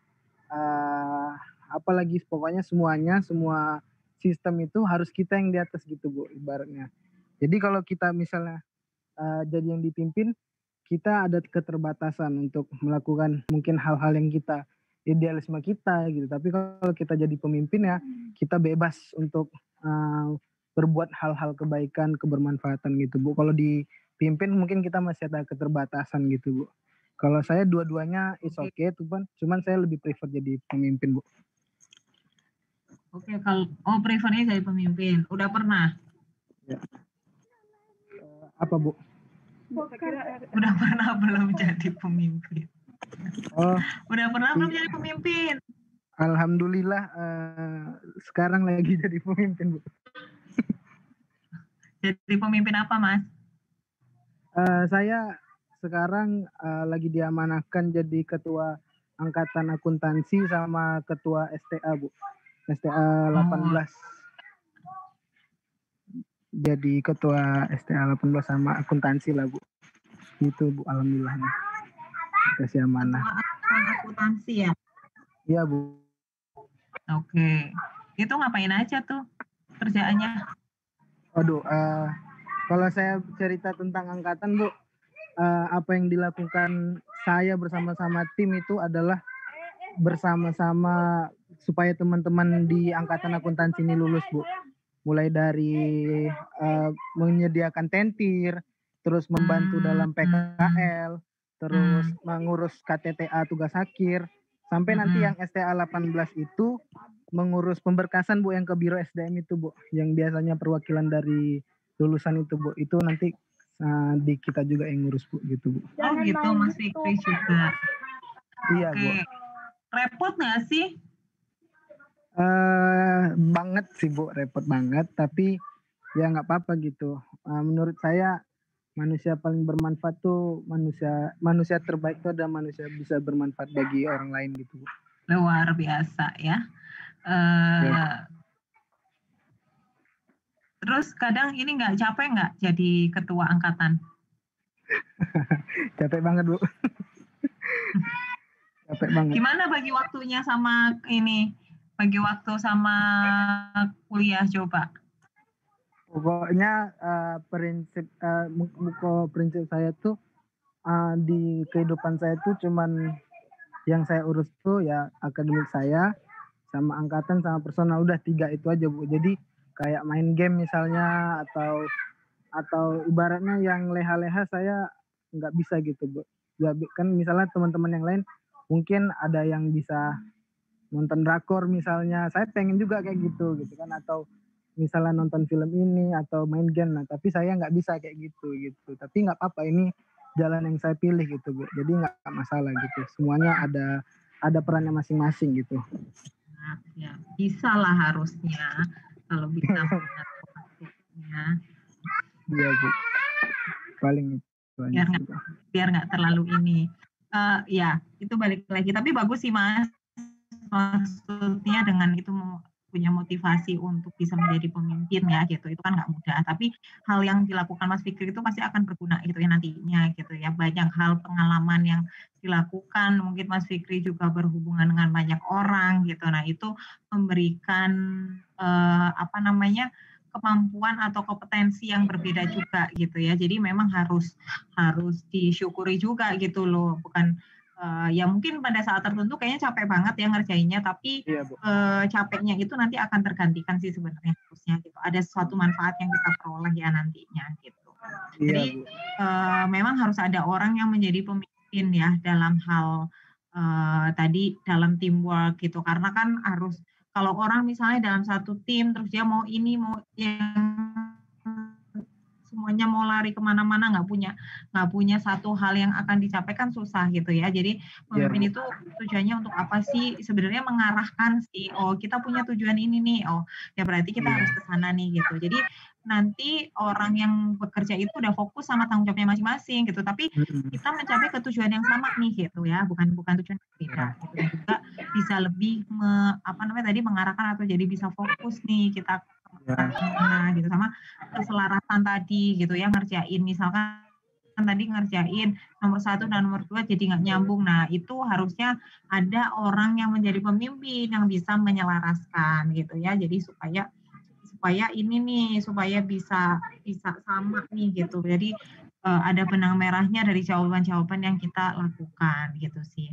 apalagi pokoknya semua sistem itu harus kita yang di atas gitu Bu ibaratnya. Jadi kalau kita misalnya jadi yang dipimpin, kita ada keterbatasan untuk melakukan mungkin hal-hal yang kita idealisme kita gitu. Tapi kalau kita jadi pemimpin ya kita bebas untuk berbuat hal-hal kebaikan, kebermanfaatan gitu Bu. Kalau dipimpin mungkin kita masih ada keterbatasan gitu Bu. Kalau saya dua-duanya is okay, cuman saya lebih prefer jadi pemimpin Bu. Oke, kalau prefernya jadi pemimpin. Udah pernah? Ya. Apa Bu? Udah pernah belum jadi pemimpin? Oh, udah pernah belum jadi pemimpin? Alhamdulillah sekarang lagi jadi pemimpin Bu. Jadi pemimpin apa Mas? Saya sekarang lagi diamanahkan jadi ketua angkatan akuntansi sama ketua STA Bu. STA 18. Jadi ketua STA 18 sama akuntansi lah Bu. Itu Bu, alhamdulillahnya. Kasih amanah. Akuntansi ya? Iya Bu. Oke. Itu ngapain aja tuh kerjaannya? Waduh, kalau saya cerita tentang angkatan Bu, apa yang dilakukan saya bersama-sama tim itu adalah bersama-sama supaya teman-teman di angkatan akuntansi ini lulus Bu. Mulai dari menyediakan tentir, terus membantu dalam PKL, terus mengurus KTTA tugas akhir, sampai nanti yang STA 18 itu mengurus pemberkasan Bu yang ke Biro SDM itu Bu, yang biasanya perwakilan dari lulusan itu Bu, itu nanti di kita juga yang ngurus Bu gitu Bu. Oh gitu, Mas Fikri juga. Iya Bu. Repot nggak sih? Banget sih Bu, repot banget, tapi ya nggak apa-apa gitu. Menurut saya manusia paling bermanfaat tuh manusia terbaik tuh ada manusia bisa bermanfaat bagi orang lain gitu Bu. Luar biasa ya. Terus kadang ini nggak capek nggak jadi ketua angkatan? Capek banget Bu. Capek banget. Gimana bagi waktunya sama ini? bagi waktu sama kuliah coba? Pokoknya prinsip saya tuh di kehidupan saya tuh cuman yang saya urus tuh ya akademik saya sama angkatan sama personal, udah 3 itu aja Bu. Jadi kayak main game misalnya atau ibaratnya yang leha-leha saya nggak bisa gitu Bu. Ya kan misalnya teman-teman yang lain mungkin ada yang bisa nonton drakor misalnya, saya pengen juga kayak gitu kan, atau misalnya nonton film ini atau main game, nah tapi saya nggak bisa kayak gitu, tapi nggak apa-apa, ini jalan yang saya pilih gitu Bu, jadi nggak masalah gitu, semuanya ada perannya masing-masing gitu. Nah, ya bisa lah harusnya kalau bisa ya. Iya Bu, paling itu biar nggak terlalu ini. Ya itu balik lagi, tapi bagus sih Mas, maksudnya dengan itu punya motivasi untuk bisa menjadi pemimpin ya gitu, itu kan nggak mudah, tapi hal yang dilakukan Mas Fikri itu pasti akan berguna gitu ya nantinya gitu ya, banyak hal pengalaman yang dilakukan, mungkin Mas Fikri juga berhubungan dengan banyak orang gitu, nah itu memberikan kemampuan atau kompetensi yang berbeda juga gitu ya, jadi memang harus disyukuri juga gitu loh, bukan ya mungkin pada saat tertentu kayaknya capek banget ya ngerjainnya, tapi capeknya itu nanti akan tergantikan sih sebenarnya harusnya gitu. Ada suatu manfaat yang kita peroleh ya nantinya gitu. Jadi memang harus ada orang yang menjadi pemimpin ya dalam hal tadi dalam teamwork gitu. Karena kan harus kalau orang misalnya dalam satu tim terus dia mau ini mau yang semuanya mau lari kemana-mana nggak punya satu hal yang akan dicapai kan susah gitu ya. Jadi pemimpin itu tujuannya untuk apa sih? Sebenarnya mengarahkan sih. Oh kita punya tujuan ini nih. Oh ya berarti kita harus ke sana nih gitu. Jadi nanti orang yang bekerja itu udah fokus sama tanggung jawabnya masing-masing gitu. Tapi kita mencapai ke tujuan yang sama nih gitu ya. Bukan tujuan yang beda. Gitu. Dan juga bisa lebih mengarahkan atau jadi bisa fokus nih kita gitu sama keselarasan tadi gitu ya, ngerjain misalkan tadi ngerjain nomor 1 dan nomor 2 jadi nggak nyambung. Nah itu harusnya ada orang yang menjadi pemimpin yang bisa menyelaraskan gitu ya, jadi supaya ini nih supaya bisa sama nih gitu. Jadi ada benang merahnya dari jawaban-jawaban yang kita lakukan gitu sih.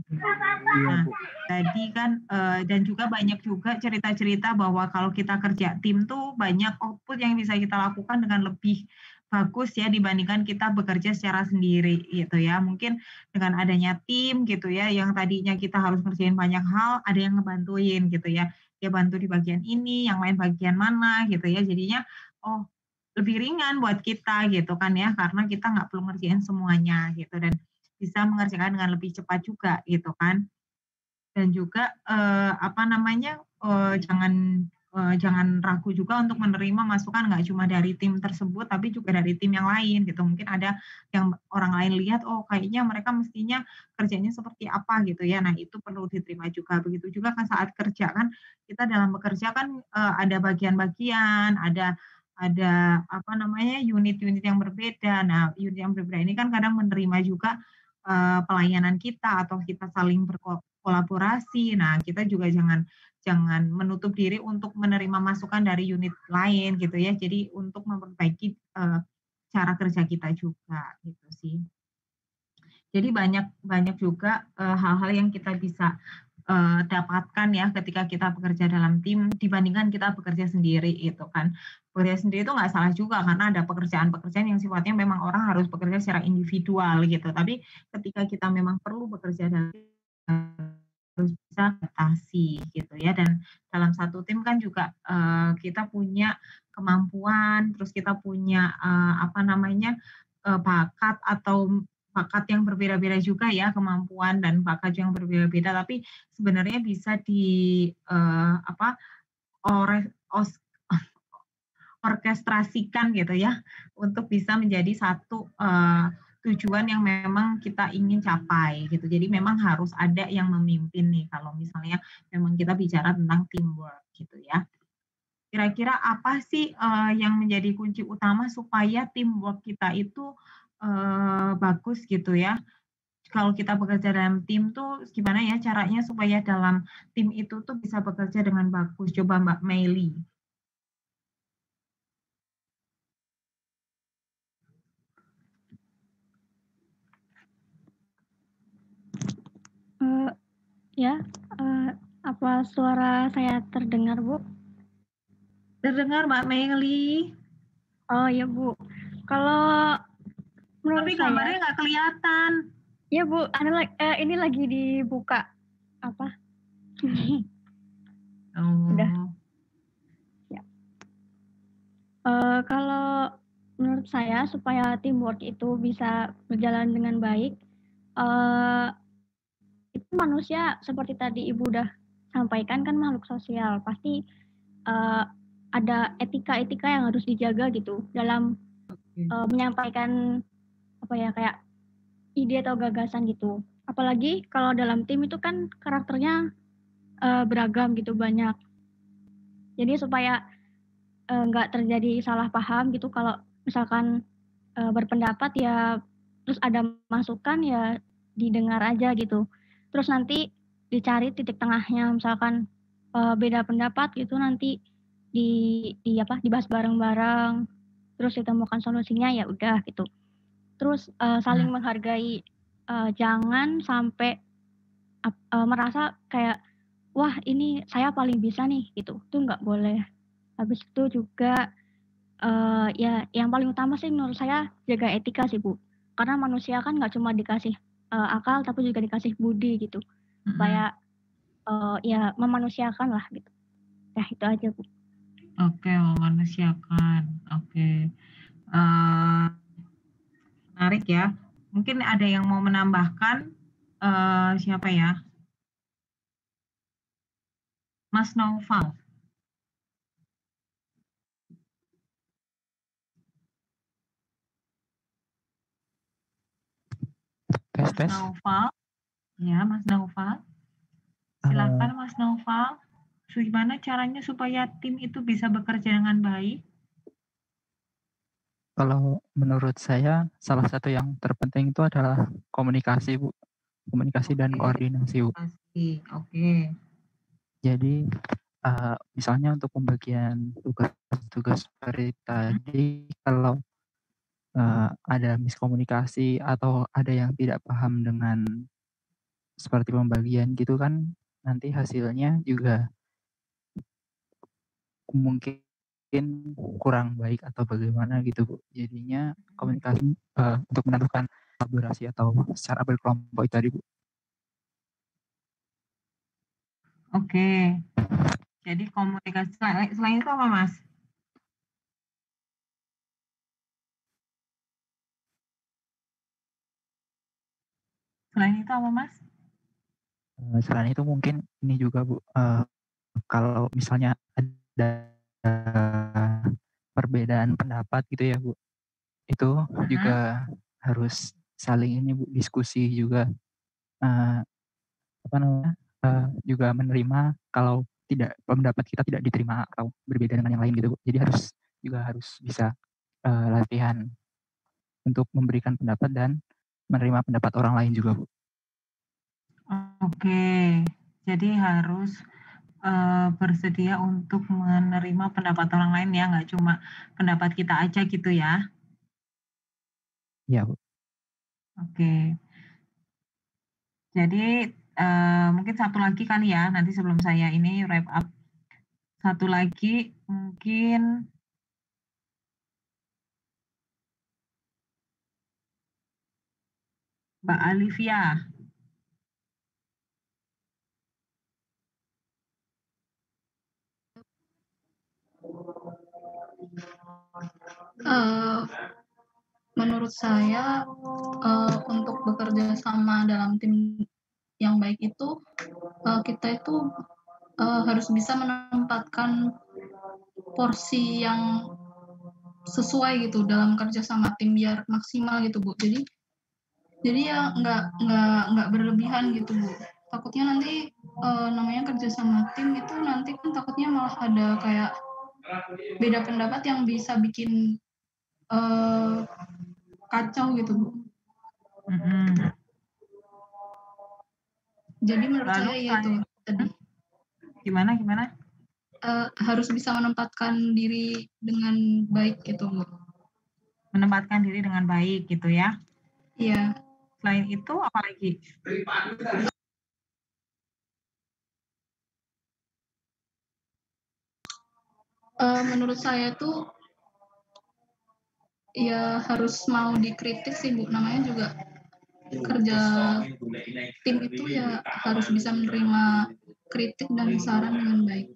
Nah, tadi kan dan juga banyak juga cerita-cerita bahwa kalau kita kerja tim tuh banyak output yang bisa kita lakukan dengan lebih bagus ya dibandingkan kita bekerja secara sendiri gitu ya. Mungkin dengan adanya tim gitu ya, yang tadinya kita harus ngerjain banyak hal, ada yang ngebantuin gitu ya. Dia bantu di bagian ini, yang lain bagian mana gitu ya. Jadinya lebih ringan buat kita gitu kan ya, karena kita nggak perlu ngerjain semuanya gitu dan bisa mengerjakan dengan lebih cepat juga gitu kan. Dan juga jangan ragu juga untuk menerima masukan nggak cuma dari tim tersebut tapi juga dari tim yang lain gitu. Mungkin ada yang orang lain lihat kayaknya mereka mestinya kerjanya seperti apa gitu ya. Nah itu perlu diterima juga. Begitu juga kan saat kerja kan kita dalam bekerja kan ada bagian-bagian, ada unit-unit yang berbeda. Nah unit yang berbeda ini kan kadang menerima juga pelayanan kita atau kita saling berkolaborasi. Nah, kita juga jangan menutup diri untuk menerima masukan dari unit lain gitu ya. Jadi untuk memperbaiki cara kerja kita juga gitu sih. Jadi banyak juga hal-hal yang kita bisa dapatkan ya ketika kita bekerja dalam tim dibandingkan kita bekerja sendiri gitu kan. Bekerja sendiri itu nggak salah juga karena ada pekerjaan-pekerjaan yang sifatnya memang orang harus bekerja secara individual gitu. Tapi ketika kita memang perlu bekerja dalam harus bisa adaptasi gitu ya. Dan dalam satu tim kan juga kita punya kemampuan, terus kita punya bakat atau bakat yang berbeda-beda juga ya, kemampuan dan bakat yang berbeda-beda, tapi sebenarnya bisa orkestrasikan gitu ya untuk bisa menjadi satu tujuan yang memang kita ingin capai gitu. Jadi memang harus ada yang memimpin nih kalau misalnya memang kita bicara tentang teamwork gitu ya. Kira-kira apa sih yang menjadi kunci utama supaya teamwork kita itu bagus gitu ya? kalau kita bekerja dalam tim tuh gimana ya caranya supaya dalam tim itu tuh bisa bekerja dengan bagus? Coba Mbak Meili. Ya, apa suara saya terdengar, Bu? Terdengar Mbak Meili. Oh iya, Bu. Kalau menurut Tapi saya, gambarnya nggak kelihatan. Iya, Bu. Ini lagi dibuka. Apa? Udah. Ya. Kalau menurut saya supaya teamwork itu bisa berjalan dengan baik, itu manusia seperti tadi Ibu udah sampaikan kan makhluk sosial, pasti ada etika-etika yang harus dijaga gitu dalam menyampaikan apa ya kayak ide atau gagasan gitu. Apalagi kalau dalam tim itu kan karakternya beragam gitu banyak. Jadi supaya nggak terjadi salah paham gitu kalau misalkan berpendapat ya terus ada masukan ya didengar aja gitu. Terus nanti dicari titik tengahnya misalkan beda pendapat gitu nanti dibahas bareng-bareng terus ditemukan solusinya ya udah gitu. Terus saling menghargai, jangan sampai merasa kayak wah ini saya paling bisa nih gitu, itu nggak boleh. Habis itu juga ya yang paling utama sih menurut saya jaga etika sih Bu, karena manusia kan nggak cuma dikasih akal tapi juga dikasih budi gitu, supaya ya memanusiakan lah gitu. Ya itu aja Bu. Oke, memanusiakan. Oke. Menarik ya. Mungkin ada yang mau menambahkan, siapa ya? Mas Noval. Mas Noval. Ya, Mas Noval. Silakan Mas Noval. Gimana caranya supaya tim itu bisa bekerja dengan baik? Kalau menurut saya salah satu yang terpenting itu adalah komunikasi, Bu. Komunikasi dan koordinasi, Bu. Oke. Jadi misalnya untuk pembagian tugas-tugas seperti tadi, kalau ada miskomunikasi atau ada yang tidak paham dengan seperti pembagian gitu kan, nanti hasilnya juga mungkin kurang baik atau bagaimana gitu Bu. Jadinya komunikasi untuk menentukan kolaborasi atau secara berkelompok itu tadi Bu. Oke. Jadi komunikasi selain itu apa Mas? Selain itu apa Mas? Selain itu mungkin ini juga Bu, kalau misalnya ada perbedaan pendapat gitu ya Bu, itu juga harus saling ini Bu, diskusi juga, juga menerima kalau pendapat kita tidak diterima atau berbeda dengan yang lain gitu Bu. Jadi juga harus bisa latihan untuk memberikan pendapat dan menerima pendapat orang lain juga Bu. Oke, jadi harus bersedia untuk menerima pendapat orang lain ya, nggak cuma pendapat kita aja gitu ya? Iya Bu. Oke. Jadi mungkin satu lagi kali ya, nanti sebelum saya ini wrap up. Satu lagi mungkin Mbak Alivia. Menurut saya untuk bekerja sama dalam tim yang baik itu kita itu harus bisa menempatkan porsi yang sesuai gitu dalam kerja sama tim biar maksimal gitu Bu. Jadi ya nggak berlebihan gitu Bu. Takutnya nanti namanya kerja sama tim itu nanti kan takutnya malah ada kayak beda pendapat yang bisa bikin kacau gitu Bu. Jadi menurut Lalu saya ya itu tadi gimana? Harus bisa menempatkan diri dengan baik gitu, Bu. Menempatkan diri dengan baik gitu ya. Iya. Selain itu apa lagi? Menurut saya tuh ya harus mau dikritik sih, Bu. Namanya juga kerja tim itu ya harus bisa menerima kritik dan saran dengan baik.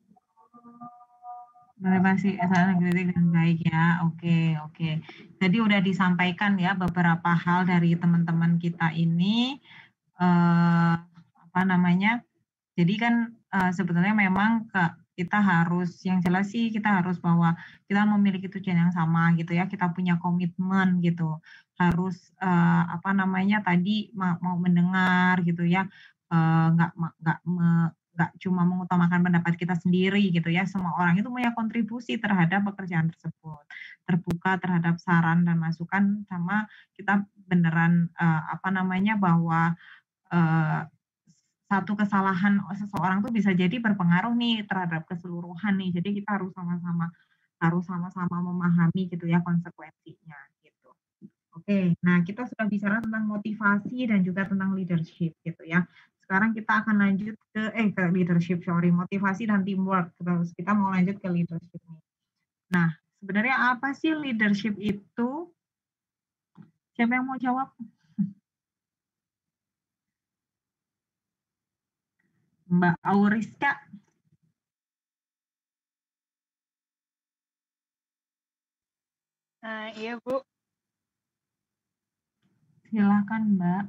Menerima saran kritik dengan baik ya. Oke. Jadi udah disampaikan ya beberapa hal dari teman-teman kita ini. Jadi kan sebetulnya memang kita harus, yang jelas sih kita harus bahwa kita memiliki tujuan yang sama gitu ya, kita punya komitmen gitu, harus tadi mau mendengar gitu ya, nggak cuma mengutamakan pendapat kita sendiri gitu ya, semua orang itu punya kontribusi terhadap pekerjaan tersebut, terbuka terhadap saran dan masukan, sama kita beneran bahwa satu kesalahan seseorang tuh bisa jadi berpengaruh nih terhadap keseluruhan nih. Jadi kita harus sama-sama memahami gitu ya konsekuensinya gitu. Oke, nah kita sudah bicara tentang motivasi dan juga tentang leadership gitu ya. Sekarang kita akan lanjut ke leadership, motivasi dan teamwork. Terus kita mau lanjut ke leadership nih. Nah, sebenarnya apa sih leadership itu? Siapa yang mau jawab? Mbak Auriska. Iya, Bu. Silakan, Mbak.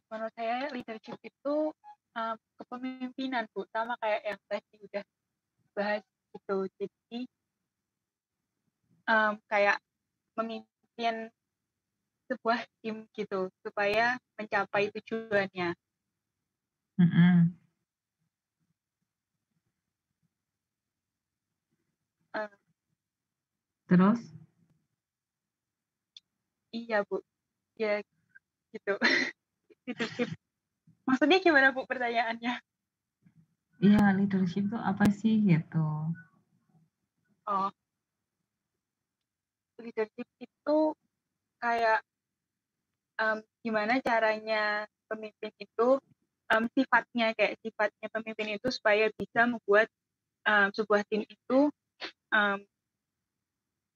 Menurut saya leadership itu kepemimpinan, Bu. Sama kayak yang tadi udah bahas gitu. Jadi kayak memimpin sebuah tim gitu supaya mencapai tujuannya. Terus? Iya, Bu. Ya gitu. Leadership. Maksudnya gimana, Bu, pertanyaannya? Iya, leadership itu apa sih gitu? Oh, leadership itu kayak gimana caranya pemimpin itu sifatnya pemimpin itu supaya bisa membuat sebuah tim itu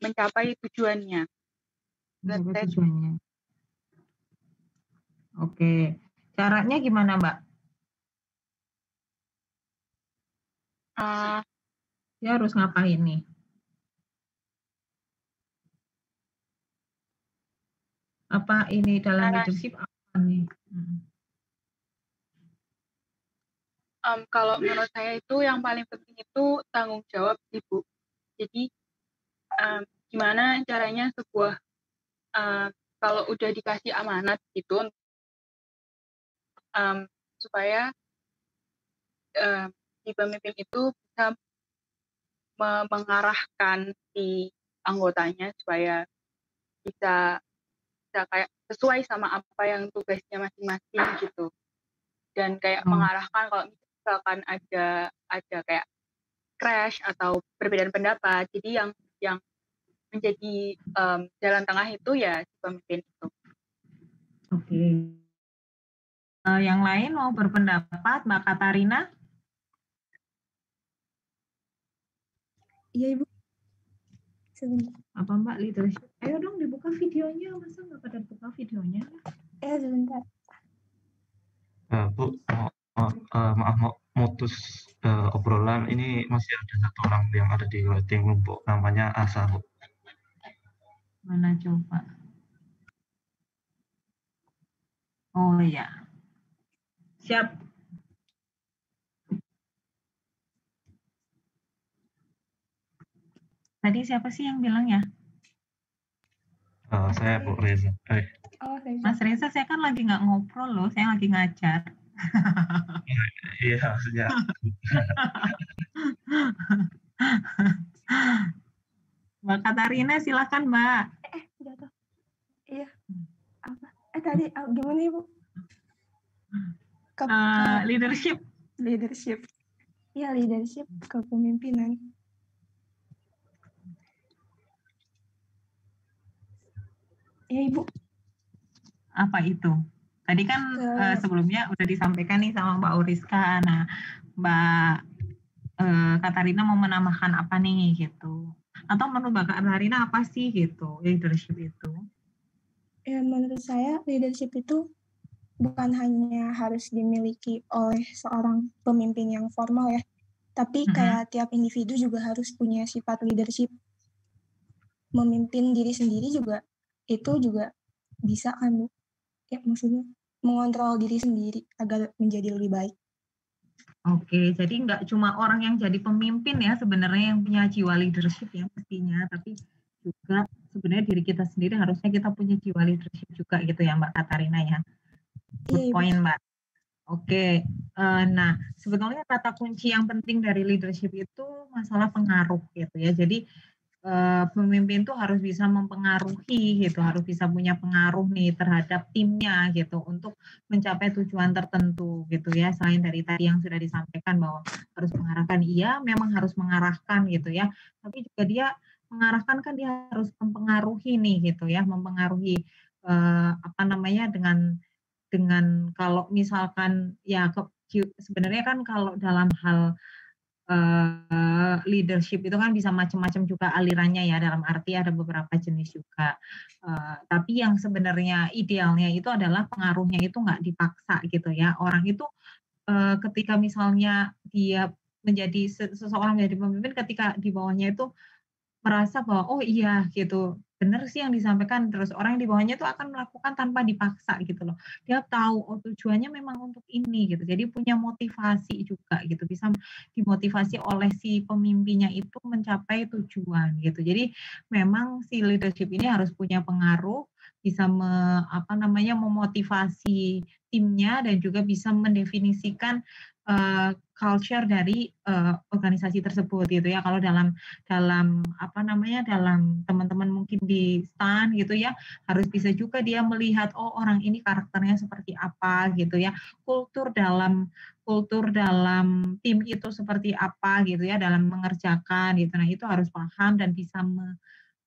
mencapai tujuannya. Mencapai tujuannya. Oke, caranya gimana, Mbak? Dia harus ngapain nih? Apa ini dalam leadership apa nih? Kalau menurut saya itu yang paling penting itu tanggung jawab, Ibu. Jadi gimana caranya sebuah kalau udah dikasih amanat gitu supaya si pemimpin itu bisa mengarahkan si anggotanya supaya bisa kayak sesuai sama apa yang tugasnya masing-masing gitu, dan kayak mengarahkan kalau misalkan ada kayak crash atau perbedaan pendapat, jadi yang menjadi jalan tengah itu ya si pemimpin itu. Oke. Yang lain mau berpendapat, Mbak Katarina? Iya, Ibu. Sebentar. Apa Mbak leadership? Ayo dong dibuka videonya, masa nggak pada buka videonya? Sebentar. Bu, maaf mau mutus obrolan, ini masih ada satu orang yang ada di waiting room, Bu, namanya Asa, Bu. Mana coba? Oh ya, siap. Tadi siapa sih yang bilang ya? Saya Bu Reza. Oh, Reza. Mas Reza, saya kan lagi nggak ngobrol loh, saya lagi ngajar. Iya, maksudnya. Mbak Katarina, silakan Mbak. Jatuh. Iya. Apa? tadi gimana Ibu? Leadership. Leadership. Ya, leadership, kepemimpinan. Ya, Ibu. Apa itu? Tadi kan sebelumnya udah disampaikan nih sama Mbak Uriska. Nah, Mbak Katarina mau menambahkan apa nih gitu? Atau menurut Mbak Katarina apa sih gitu leadership itu? Ya, menurut saya leadership itu bukan hanya harus dimiliki oleh seorang pemimpin yang formal ya, tapi kayak tiap individu juga harus punya sifat leadership. Memimpin diri sendiri juga, itu juga bisa kan Bu? Ya, maksudnya mengontrol diri sendiri agar menjadi lebih baik. Oke, jadi nggak cuma orang yang jadi pemimpin ya sebenarnya yang punya jiwa leadership ya mestinya, tapi juga sebenarnya diri kita sendiri harusnya kita punya jiwa leadership juga gitu ya Mbak Katarina ya. Good point Mbak. Oke, nah sebetulnya kata kunci yang penting dari leadership itu masalah pengaruh gitu ya. Jadi pemimpin tuh harus bisa mempengaruhi gitu, harus bisa punya pengaruh nih terhadap timnya gitu untuk mencapai tujuan tertentu gitu ya. Selain dari tadi yang sudah disampaikan bahwa harus mengarahkan, iya memang harus mengarahkan gitu ya. Tapi juga dia mengarahkan kan dia harus mempengaruhi nih gitu ya, mempengaruhi apa namanya dengan kalau misalkan ya sebenarnya kan kalau dalam hal leadership itu kan bisa macam-macam juga alirannya ya, dalam arti ada beberapa jenis juga. Tapi yang sebenarnya idealnya itu adalah pengaruhnya itu nggak dipaksa gitu ya. Orang itu ketika misalnya dia menjadi seseorang menjadi pemimpin, ketika di bawahnya itu merasa bahwa oh iya gitu, benar sih yang disampaikan, terus orang yang di bawahnya itu akan melakukan tanpa dipaksa gitu loh. Dia tahu oh tujuannya memang untuk ini gitu. Jadi punya motivasi juga gitu, bisa dimotivasi oleh si pemimpinnya itu mencapai tujuan gitu. Jadi memang si leadership ini harus punya pengaruh, bisa memotivasi timnya dan juga bisa mendefinisikan culture dari organisasi tersebut gitu ya. Kalau dalam teman-teman mungkin di stan gitu ya, harus bisa juga dia melihat oh orang ini karakternya seperti apa gitu ya. Kultur dalam tim itu seperti apa gitu ya dalam mengerjakan gitu. Nah, itu harus paham dan bisa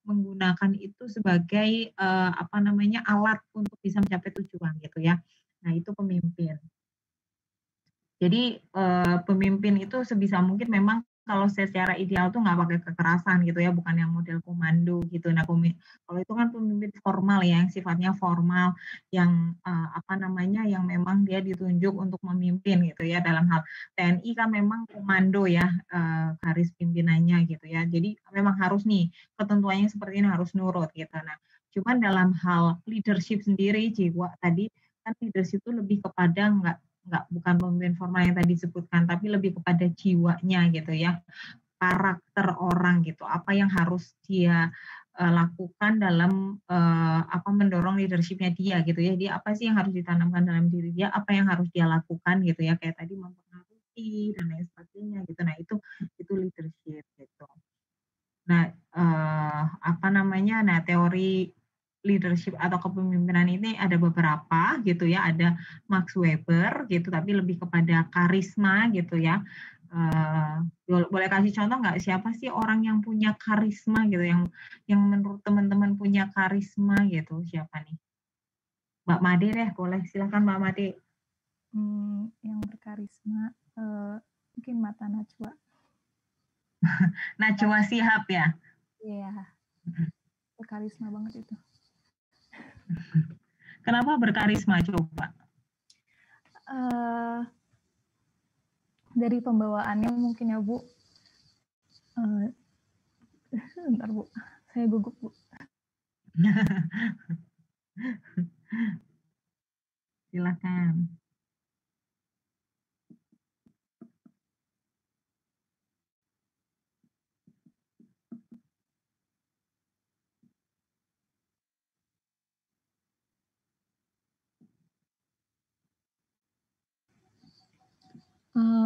menggunakan itu sebagai alat untuk bisa mencapai tujuan gitu ya. Nah, itu pemimpin. Jadi pemimpin itu sebisa mungkin memang kalau secara ideal tuh nggak pakai kekerasan gitu ya, bukan yang model komando gitu. Nah, kalau itu kan pemimpin formal ya, yang sifatnya formal, yang yang memang dia ditunjuk untuk memimpin gitu ya. Dalam hal TNI kan memang komando ya, garis pimpinannya gitu ya. Jadi memang harus nih ketentuannya seperti ini harus nurut gitu. Nah, cuman dalam hal leadership sendiri, jiwa tadi kan leadership itu lebih kepada bukan pemimpin formal yang tadi disebutkan, tapi lebih kepada jiwanya gitu ya, karakter orang gitu, apa yang harus dia lakukan dalam mendorong leadershipnya dia gitu ya. Dia apa sih yang harus ditanamkan dalam diri dia, apa yang harus dia lakukan gitu ya, kayak tadi mempengaruhi dan lain sebagainya gitu. Nah, itu leadership gitu. Nah, nah teori leadership atau kepemimpinan ini ada beberapa gitu ya, ada Max Weber gitu, tapi lebih kepada karisma gitu ya. Boleh kasih contoh nggak siapa sih orang yang punya karisma gitu, yang menurut teman-teman punya karisma gitu, siapa nih? Mbak Made deh, boleh silakan Mbak Made. Yang berkarisma mungkin Mata Najwa. Najwa Shihab ya? Iya, berkarisma banget itu. Kenapa berkarisma coba? Dari pembawaannya mungkin ya Bu. Bentar Bu, saya gugup Bu. Silakan.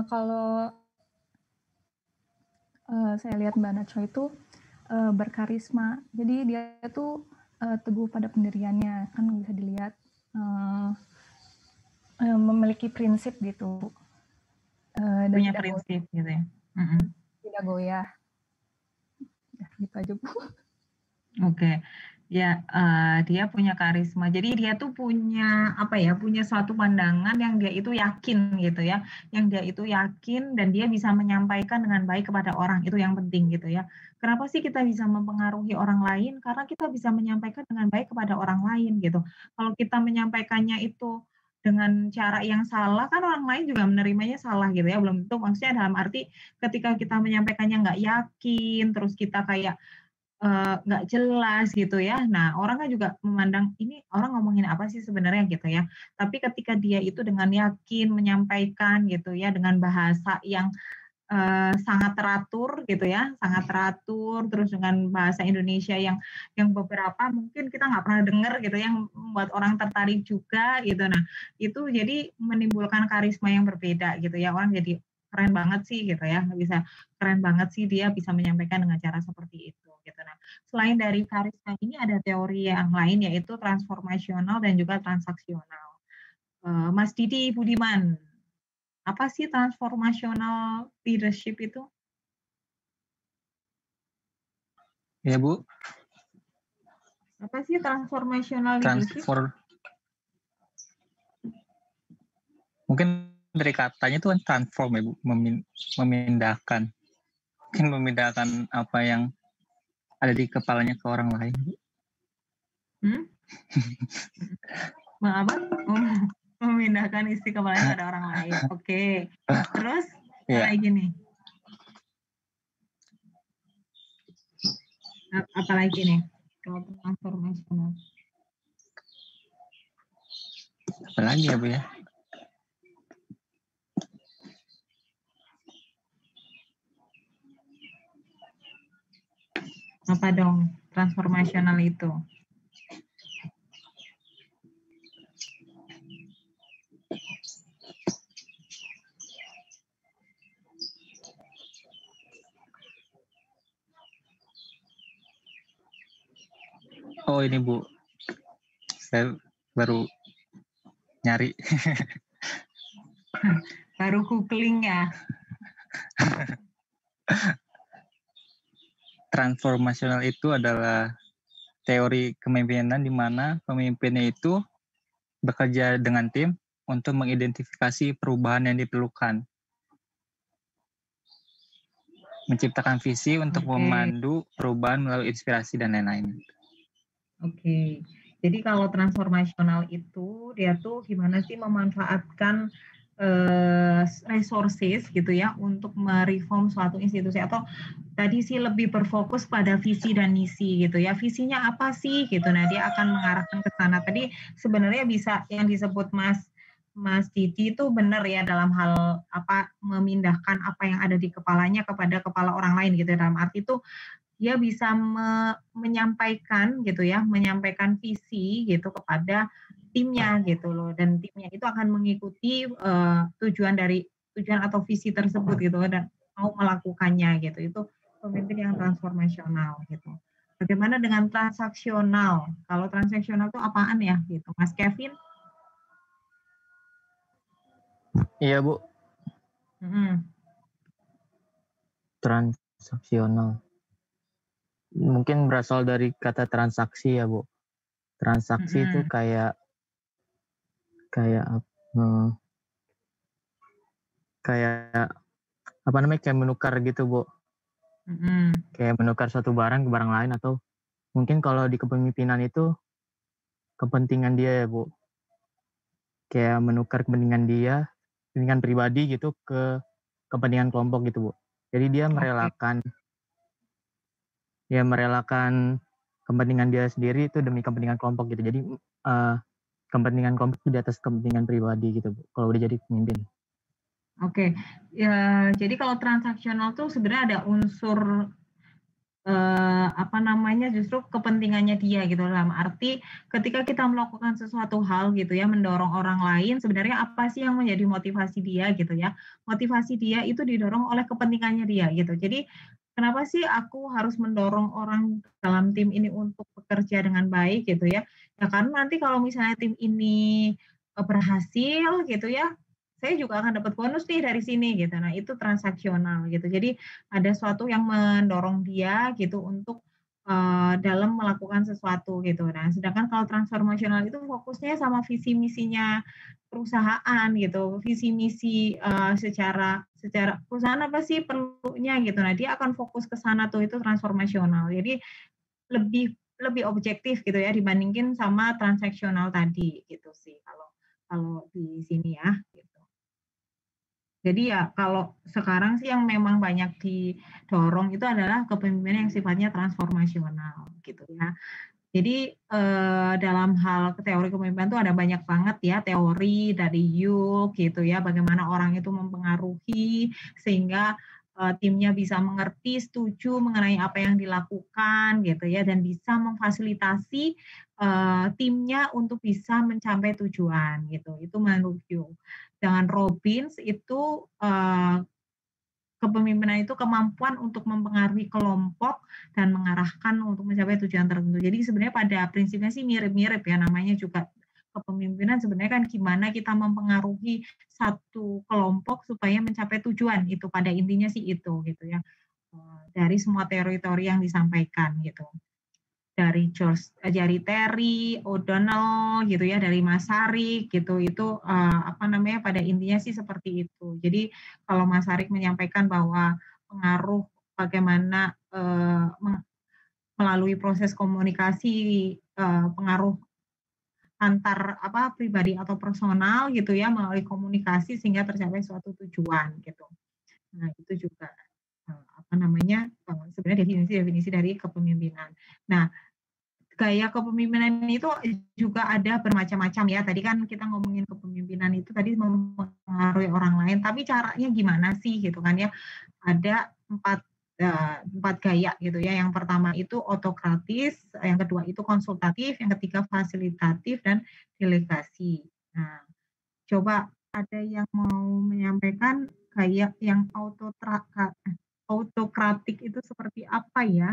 Kalau saya lihat Mbak Najwa itu berkarisma. Jadi dia tuh teguh pada pendiriannya, kan bisa dilihat memiliki prinsip gitu, dan Punya tidak prinsip gitu ya. tidak goyah. Gitu aja Bu. Oke, ya dia punya karisma. Jadi dia tuh punya apa ya? Punya suatu pandangan yang dia itu yakin gitu ya. Yang dia itu yakin dan dia bisa menyampaikan dengan baik kepada orang. Itu yang penting gitu ya. Kenapa sih kita bisa mempengaruhi orang lain? Karena kita bisa menyampaikan dengan baik kepada orang lain gitu. Kalau kita menyampaikannya itu dengan cara yang salah, kan orang lain juga menerimanya salah gitu ya. Belum tentu, maksudnya dalam arti ketika kita menyampaikannya nggak yakin, terus kita kayak nggak jelas gitu ya. Nah, orang kan juga memandang, ini orang ngomongin apa sih sebenarnya gitu ya. Tapi ketika dia itu dengan yakin menyampaikan gitu ya, dengan bahasa yang sangat teratur gitu ya, sangat teratur, terus dengan bahasa Indonesia yang beberapa mungkin kita nggak pernah dengar gitu, yang membuat orang tertarik juga gitu. Nah, itu jadi menimbulkan karisma yang berbeda gitu ya. Orang jadi keren banget sih gitu ya, bisa keren banget sih dia bisa menyampaikan dengan cara seperti itu gitu. Nah, selain dari karisma ini ada teori yang lain yaitu transformasional dan juga transaksional. Mas Didi Budiman, apa sih transformational leadership itu? Ya Bu. Apa sih transformational leadership? Mungkin dari katanya itu kan transform ya Bu, memindahkan. Mungkin memindahkan apa yang ada di kepalanya ke orang lain. Apa? Memindahkan isi kepalanya pada orang lain. Oke. Terus apa lagi nih? Apa lagi nih? Kalau transformational. Apa lagi ya Bu ya? Apa dong transformational itu? Oh ini Bu, saya baru nyari. Baru googling ya? Transformasional itu adalah teori kepemimpinan di mana pemimpinnya itu bekerja dengan tim untuk mengidentifikasi perubahan yang diperlukan. Menciptakan visi untuk memandu perubahan melalui inspirasi dan lain-lain. Oke. Jadi kalau transformasional itu dia tuh gimana sih memanfaatkan resources gitu ya untuk mereform suatu institusi, atau tadi sih lebih berfokus pada visi dan misi gitu ya. Visinya apa sih gitu. Nah, dia akan mengarahkan ke sana. Tadi sebenarnya bisa yang disebut Mas Didi itu benar ya dalam hal apa memindahkan apa yang ada di kepalanya kepada kepala orang lain gitu. Dalam arti itu dia bisa menyampaikan gitu ya, menyampaikan visi gitu kepada timnya gitu loh, dan timnya itu akan mengikuti tujuan atau visi tersebut gitu dan mau melakukannya gitu. Itu pemimpin yang transformasional gitu. Bagaimana dengan transaksional? Kalau transaksional itu apaan ya gitu, Mas Kevin? Iya Bu. Transaksional. Mungkin berasal dari kata transaksi ya Bu. Transaksi itu kayak apa namanya, kayak menukar gitu Bu. Kayak menukar suatu barang ke barang lain, atau mungkin kalau di kepemimpinan itu kepentingan dia ya Bu. Kayak menukar kepentingan dia, kepentingan pribadi gitu ke kepentingan kelompok gitu Bu. Jadi dia merelakan kepentingan dia sendiri itu demi kepentingan kelompok gitu. Jadi kepentingan kelompok di atas kepentingan pribadi gitu Bu, kalau udah jadi pemimpin. Oke. Ya, jadi kalau transaksional tuh sebenarnya ada unsur justru kepentingannya dia gitu, dalam arti ketika kita melakukan sesuatu hal gitu ya, mendorong orang lain, sebenarnya apa sih yang menjadi motivasi dia gitu ya. Motivasi dia itu didorong oleh kepentingannya dia gitu. Jadi kenapa sih aku harus mendorong orang dalam tim ini untuk bekerja dengan baik gitu ya? Ya karena nanti kalau misalnya tim ini berhasil gitu ya, saya juga akan dapat bonus nih dari sini gitu. Nah, itu transaksional gitu. Jadi ada suatu yang mendorong dia gitu untuk dalam melakukan sesuatu gitu. Nah, sedangkan kalau transformasional itu fokusnya sama visi misinya perusahaan gitu, visi misi secara perusahaan apa sih perlunya gitu. Nah, dia akan fokus ke sana tuh, itu transformasional. Jadi lebih lebih objektif gitu ya dibandingin sama transaksional tadi gitu sih kalau di sini ya gitu. Jadi ya kalau sekarang sih yang memang banyak didorong itu adalah kepemimpinan yang sifatnya transformasional gitu ya. Jadi dalam hal teori kepemimpinan itu ada banyak banget ya teori dari Jung gitu ya, bagaimana orang itu mempengaruhi sehingga timnya bisa mengerti, setuju mengenai apa yang dilakukan gitu ya, dan bisa memfasilitasi timnya untuk bisa mencapai tujuan gitu. Itu menurut Jung. Dengan Robbins itu kepemimpinan itu kemampuan untuk mempengaruhi kelompok dan mengarahkan untuk mencapai tujuan tertentu. Jadi sebenarnya pada prinsipnya sih mirip-mirip ya, namanya juga kepemimpinan sebenarnya kan gimana kita mempengaruhi satu kelompok supaya mencapai tujuan, itu pada intinya sih itu gitu ya. Dari semua teori-teori yang disampaikan gitu. Dari Jari Terry, O'Donnell gitu ya, dari Masaryk gitu, itu pada intinya sih seperti itu. Jadi kalau Masaryk menyampaikan bahwa pengaruh bagaimana melalui proses komunikasi pengaruh antar pribadi atau personal gitu ya, melalui komunikasi sehingga tercapai suatu tujuan gitu. Nah itu juga sebenarnya definisi dari kepemimpinan. Nah, gaya kepemimpinan itu juga ada bermacam-macam ya. Tadi kan kita ngomongin kepemimpinan itu tadi mempengaruhi orang lain, tapi caranya gimana sih gitu kan ya? Ada empat gaya gitu ya. Yang pertama itu autokratis, yang kedua itu konsultatif, yang ketiga fasilitatif dan delegasi. Nah, coba ada yang mau menyampaikan gaya yang autokratik itu seperti apa ya?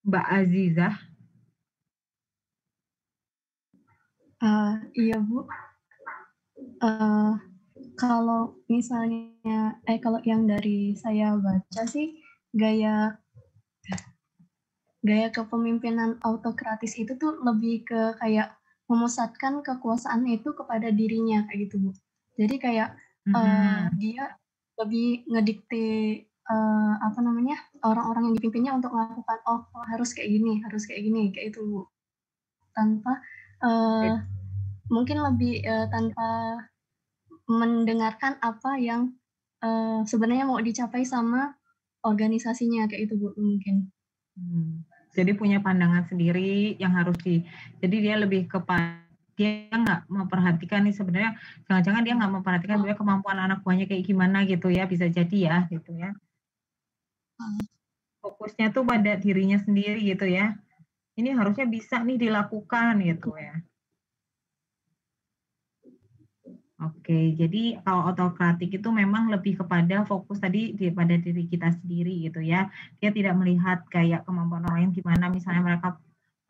Mbak Azizah. Iya Bu. Kalau misalnya, kalau yang dari saya baca sih gaya kepemimpinan autokratis itu tuh lebih ke kayak memusatkan kekuasaan itu kepada dirinya kayak gitu Bu. Jadi kayak dia lebih ngedikte orang-orang yang dipimpinnya untuk melakukan harus kayak gini kayak itu Bu. Tanpa mungkin lebih tanpa mendengarkan apa yang sebenarnya mau dicapai sama organisasinya kayak itu Bu mungkin. Jadi punya pandangan sendiri yang harus jadi dia lebih kepada dia nggak memperhatikan nih sebenarnya, jangan-jangan dia nggak memperhatikan sebenarnya kemampuan anak buahnya kayak gimana gitu ya, bisa jadi ya gitu ya. Fokusnya tuh pada dirinya sendiri gitu ya. Ini harusnya bisa nih dilakukan gitu ya. Oke, jadi kalau autokratik itu memang lebih kepada fokus tadi pada diri kita sendiri gitu ya. Dia tidak melihat kayak kemampuan orang lain gimana, misalnya mereka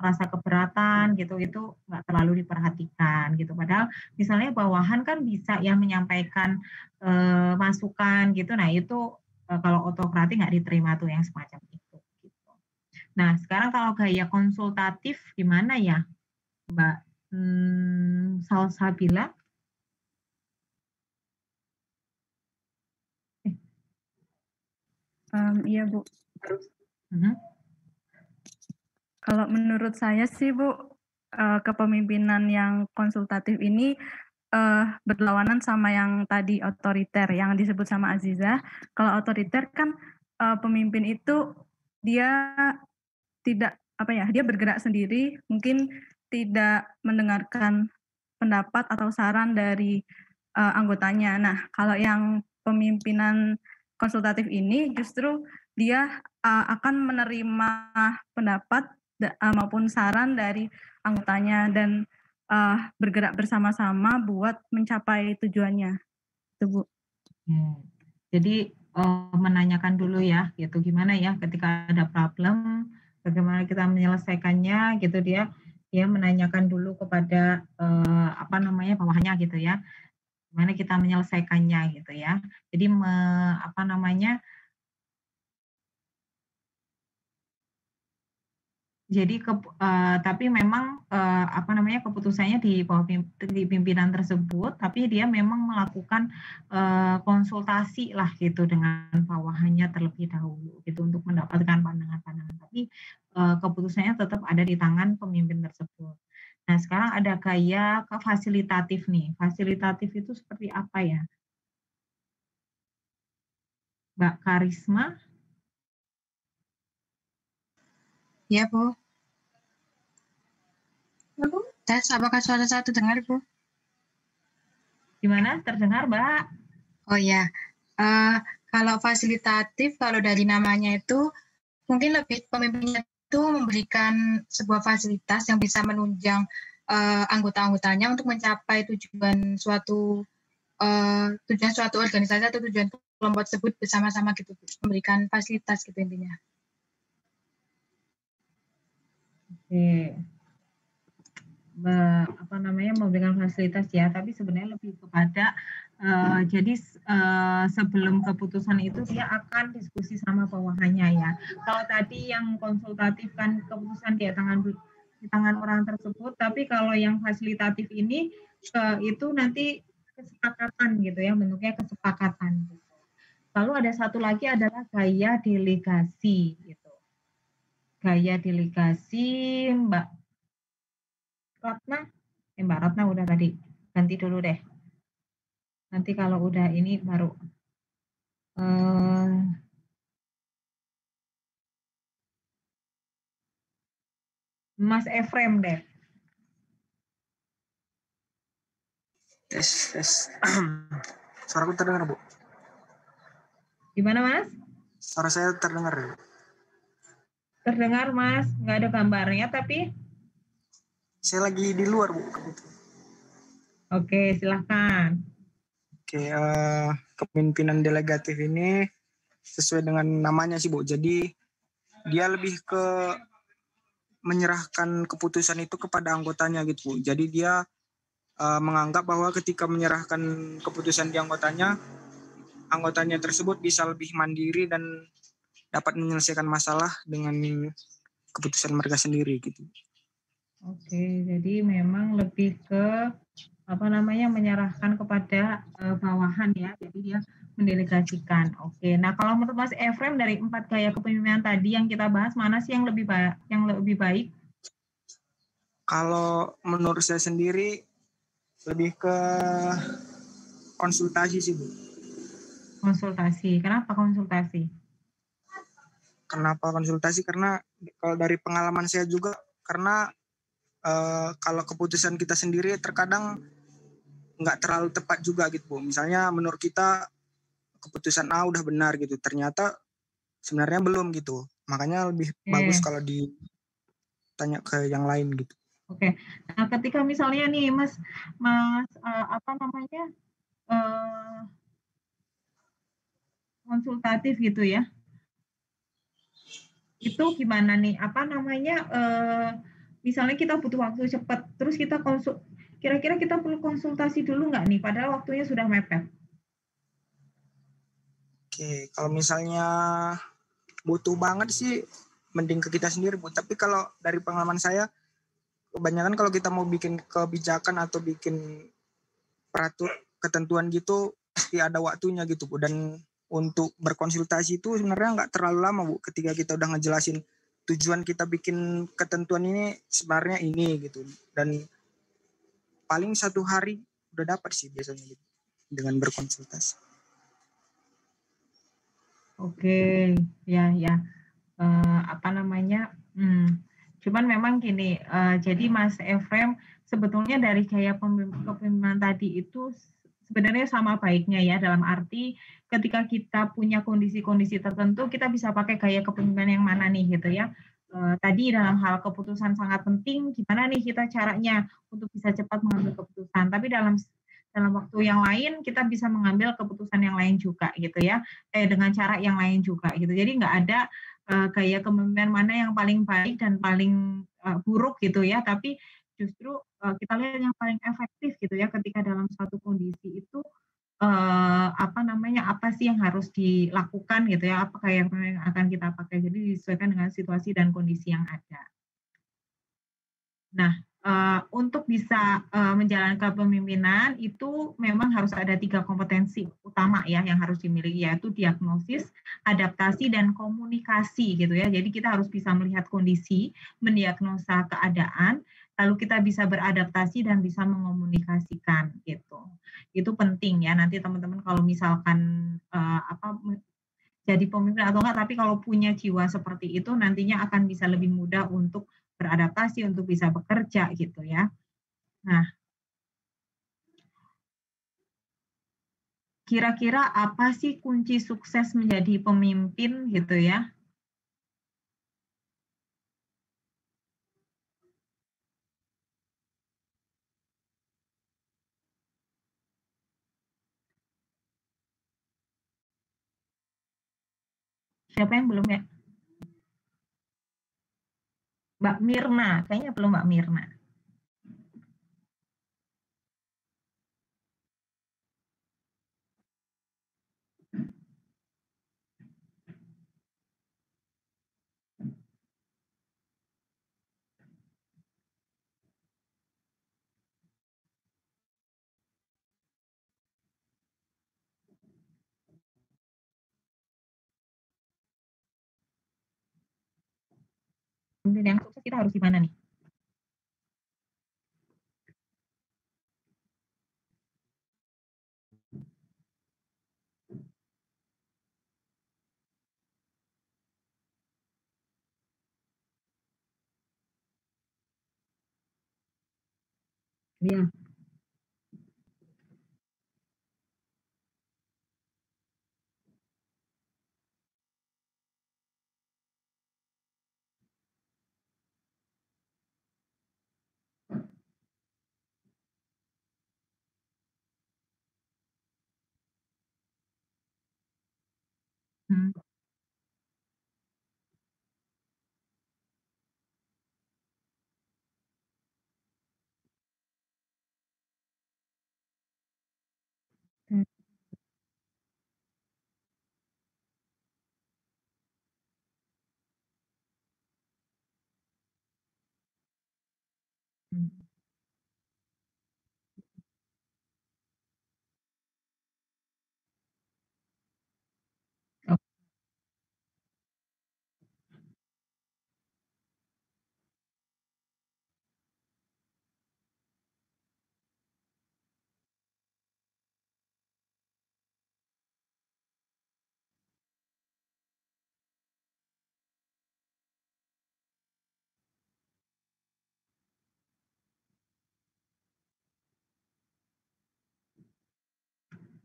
merasa keberatan gitu, itu nggak terlalu diperhatikan gitu. Padahal misalnya bawahan kan bisa ya menyampaikan masukan gitu. Nah itu kalau autokratik nggak diterima tuh yang semacam itu. Gitu. Nah sekarang kalau gaya konsultatif gimana ya Mbak Salsabila? Iya Bu. Kalau menurut saya sih Bu, kepemimpinan yang konsultatif ini berlawanan sama yang tadi otoriter yang disebut sama Azizah. Kalau otoriter kan pemimpin itu dia tidak dia bergerak sendiri, mungkin tidak mendengarkan pendapat atau saran dari anggotanya. Nah, kalau yang pemimpinan konsultatif ini justru dia akan menerima pendapat maupun saran dari anggotanya dan bergerak bersama-sama buat mencapai tujuannya. Itu Bu. Jadi menanyakan dulu ya, gitu gimana ya ketika ada problem bagaimana kita menyelesaikannya gitu, dia menanyakan dulu kepada bawahannya gitu ya, gimana kita menyelesaikannya gitu ya. Jadi tapi memang keputusannya di bawah pimpinan tersebut, tapi dia memang melakukan konsultasi lah gitu dengan bawahannya terlebih dahulu gitu untuk mendapatkan pandangan-pandangan. Tapi keputusannya tetap ada di tangan pemimpin tersebut. Nah, sekarang ada gaya fasilitatif nih. Fasilitatif itu seperti apa ya? Mbak Karisma? Ya, Bu. Tes, apakah suara saya terdengar, Bu? Gimana? Terdengar, Mbak? Oh ya, kalau fasilitatif, kalau dari namanya itu, mungkin lebih pemimpinnya itu memberikan sebuah fasilitas yang bisa menunjang anggota-anggotanya untuk mencapai tujuan suatu organisasi atau tujuan kelompok tersebut bersama-sama gitu, memberikan fasilitas gitu intinya. Oke. Memberikan fasilitas ya, tapi sebenarnya lebih kepada sebelum keputusan itu dia akan diskusi sama bawahannya ya. Kalau tadi yang konsultatif kan keputusan di tangan orang tersebut, tapi kalau yang fasilitatif ini itu nanti kesepakatan gitu ya, bentuknya kesepakatan gitu. Lalu ada satu lagi adalah gaya delegasi gitu. Gaya delegasi Mbak Ratna udah tadi, ganti dulu deh. Nanti kalau udah ini baru Mas Efrem deh. Tes. Suaraku terdengar, Bu? Gimana, Mas? Suara saya terdengar, Bu? Terdengar, Mas. Nggak ada gambarnya, tapi saya lagi di luar, Bu. Oke, silahkan. Oke, kepemimpinan delegatif ini sesuai dengan namanya sih, Bu. Jadi dia lebih ke menyerahkan keputusan itu kepada anggotanya gitu, Bu. Jadi dia menganggap bahwa ketika menyerahkan keputusan di anggotanya tersebut bisa lebih mandiri dan dapat menyelesaikan masalah dengan keputusan mereka sendiri gitu. Oke, jadi memang lebih ke menyerahkan kepada bawahan ya. Jadi dia mendelegasikan. Oke. Nah, kalau menurut Mas Efrem dari 4 gaya kepemimpinan tadi yang kita bahas, mana sih yang lebih baik? Kalau menurut saya sendiri lebih ke konsultasi sih, Bu. Konsultasi. Kenapa konsultasi? Kenapa konsultasi? Karena kalau dari pengalaman saya juga, karena kalau keputusan kita sendiri terkadang nggak terlalu tepat juga gitu, Bu. Misalnya menurut kita keputusan A udah benar gitu, ternyata sebenarnya belum gitu. Makanya lebih bagus kalau ditanya ke yang lain gitu. Oke. Nah, ketika misalnya nih Mas konsultatif gitu ya. Itu gimana nih? Misalnya kita butuh waktu cepat, terus kita kira-kira kita perlu konsultasi dulu nggak nih? Padahal waktunya sudah mepet. Oke, kalau misalnya butuh banget sih, mending ke kita sendiri, Bu. Tapi kalau dari pengalaman saya, kebanyakan kalau kita mau bikin kebijakan atau bikin ketentuan gitu, pasti ada waktunya gitu, Bu. Dan untuk berkonsultasi itu sebenarnya nggak terlalu lama, Bu. Ketika kita udah ngejelasin tujuan kita bikin ketentuan ini sebenarnya ini gitu, dan paling 1 hari udah dapat sih biasanya gitu, dengan berkonsultasi. Oke, ya. Cuman memang gini, jadi Mas Efrem sebetulnya dari gaya kepemimpinan tadi itu sebenarnya sama baiknya ya, dalam arti ketika kita punya kondisi-kondisi tertentu kita bisa pakai gaya kepemimpinan yang mana nih gitu ya. Tadi dalam hal keputusan sangat penting, gimana nih kita caranya untuk bisa cepat mengambil keputusan. Tapi dalam waktu yang lain kita bisa mengambil keputusan yang lain juga gitu ya, dengan cara yang lain juga gitu. Jadi nggak ada gaya kepemimpinan mana yang paling baik dan paling buruk gitu ya, tapi justru kita lihat yang paling efektif gitu ya ketika dalam suatu kondisi itu apa sih yang harus dilakukan gitu ya, apa kayak yang akan kita pakai, jadi disesuaikan dengan situasi dan kondisi yang ada. Nah, untuk bisa menjalankan kepemimpinan itu memang harus ada 3 kompetensi utama ya yang harus dimiliki, yaitu diagnosis, adaptasi, dan komunikasi gitu ya. Jadi kita harus bisa melihat kondisi, mendiagnosa keadaan, lalu kita bisa beradaptasi dan bisa mengomunikasikan gitu. Itu penting ya. Nanti teman-teman kalau misalkan jadi pemimpin atau enggak, tapi kalau punya jiwa seperti itu nantinya akan bisa lebih mudah untuk beradaptasi, untuk bisa bekerja gitu ya. Nah, kira-kira apa sih kunci sukses menjadi pemimpin gitu ya? Siapa yang belum ya? Mbak Mirna, kayaknya belum Mbak Mirna. Pemimpin yang sukses kita harus gimana nih? Iya.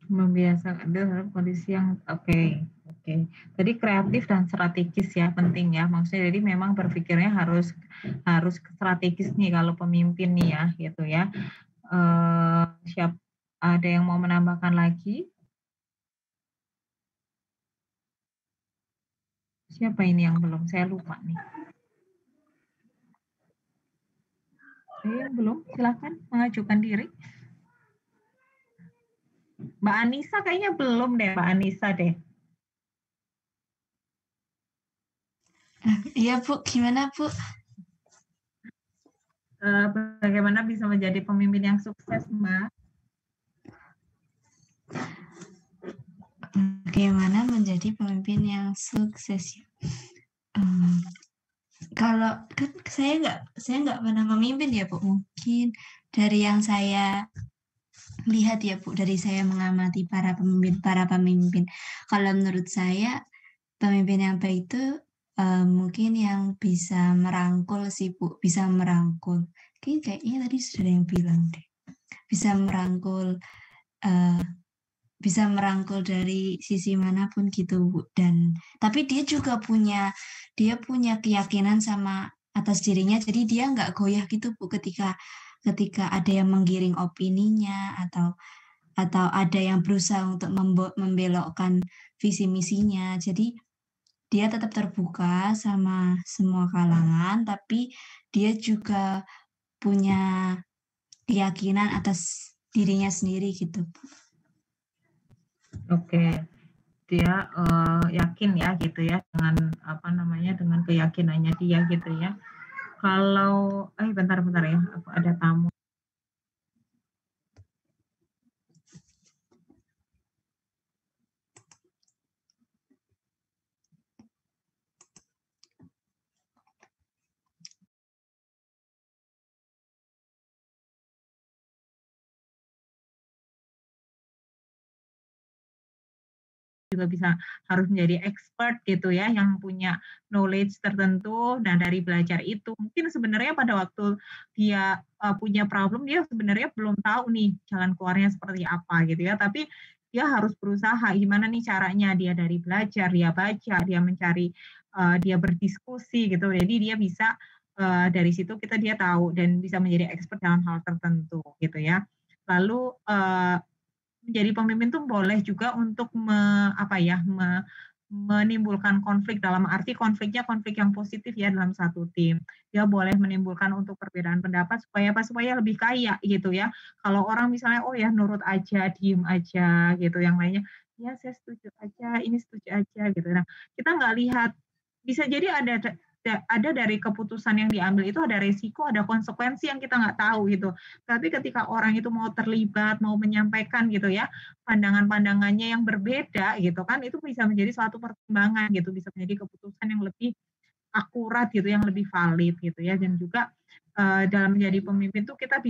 Membiasakan dalam kondisi yang oke. Jadi kreatif dan strategis ya penting ya, maksudnya jadi memang berpikirnya harus strategis nih kalau pemimpin nih ya gitu ya. Ada yang mau menambahkan lagi? Siapa ini yang belum? Saya lupa nih. Yang belum, silakan mengajukan diri. Mbak Anissa kayaknya belum deh, Mbak Anissa deh. Iya Bu, gimana Bu? Bagaimana bisa menjadi pemimpin yang sukses, Mbak? Bagaimana menjadi pemimpin yang sukses? Kalau kan saya nggak pernah memimpin ya Bu. Mungkin dari yang saya lihat ya Bu, dari saya mengamati para pemimpin. Kalau menurut saya pemimpin yang baik itu mungkin yang bisa merangkul sih Bu, bisa merangkul. Kayaknya tadi sudah ada yang bilang deh. Bisa merangkul dari sisi manapun gitu Bu. Dan tapi dia juga punya keyakinan sama atas dirinya, jadi dia nggak goyah gitu Bu ketika ada yang menggiring opininya atau ada yang berusaha untuk membelokkan visi misinya. Jadi dia tetap terbuka sama semua kalangan, tapi dia juga punya keyakinan atas dirinya sendiri gitu. Oke, dia yakin ya gitu ya dengan dengan keyakinannya dia gitu ya. Kalau bentar ya, aku ada tamu. Juga bisa harus menjadi expert gitu ya, yang punya knowledge tertentu. Dan dari belajar itu mungkin sebenarnya pada waktu dia punya problem, dia sebenarnya belum tahu nih jalan keluarnya seperti apa gitu ya, tapi dia harus berusaha gimana nih caranya, dia dari belajar, dia baca, dia mencari, dia berdiskusi gitu, jadi dia bisa dari situ dia tahu dan bisa menjadi expert dalam hal tertentu gitu ya. Lalu menjadi pemimpin tuh boleh juga untuk menimbulkan konflik, dalam arti konfliknya konflik yang positif ya dalam satu tim. Dia boleh menimbulkan untuk perbedaan pendapat supaya lebih kaya gitu ya. Kalau orang misalnya ya nurut aja, diem aja gitu, yang lainnya ya saya setuju aja, ini setuju aja gitu. Nah, kita nggak lihat, bisa jadi ada dari keputusan yang diambil itu ada resiko, ada konsekuensi yang kita nggak tahu gitu. Tapi ketika orang itu mau terlibat, mau menyampaikan gitu ya, pandangan-pandangannya yang berbeda gitu kan, itu bisa menjadi suatu pertimbangan gitu, bisa menjadi keputusan yang lebih akurat gitu, yang lebih valid gitu ya. Dan juga dalam menjadi pemimpin tuh kita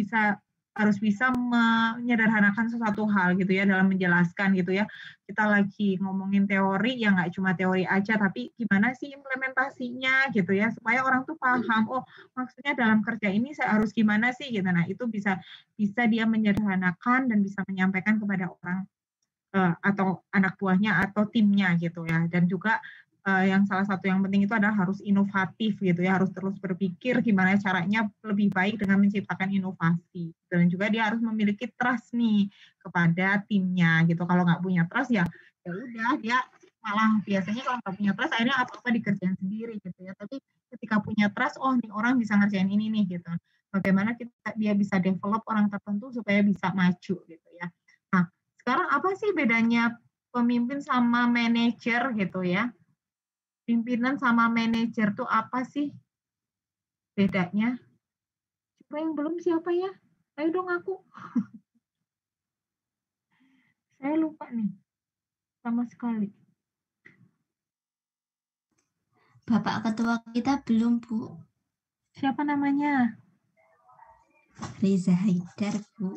harus bisa menyederhanakan sesuatu hal gitu ya dalam menjelaskan gitu ya. Kita lagi ngomongin teori, ya nggak cuma teori aja, tapi gimana sih implementasinya gitu ya, supaya orang tuh paham, oh maksudnya dalam kerja ini saya harus gimana sih gitu. Nah itu bisa dia menyederhanakan dan bisa menyampaikan kepada orang atau anak buahnya atau timnya gitu ya. Dan juga yang salah satu yang penting itu adalah harus inovatif gitu ya, harus terus berpikir gimana caranya lebih baik dengan menciptakan inovasi. Dan juga dia harus memiliki trust nih kepada timnya gitu. Kalau nggak punya trust ya udah, dia malah biasanya kalau nggak punya trust akhirnya apa-apa dikerjain sendiri gitu ya. Tapi ketika punya trust, oh nih orang bisa ngerjain ini nih gitu. Bagaimana dia bisa develop orang tertentu supaya bisa maju gitu ya. Nah, sekarang apa sih bedanya pemimpin sama manajer gitu ya? Pimpinan sama manajer tuh apa sih bedanya? Coba yang belum siapa ya? Ayo dong aku. Saya lupa nih. Sama sekali. Bapak ketua kita belum, Bu. Siapa namanya? Reza Haidar, Bu.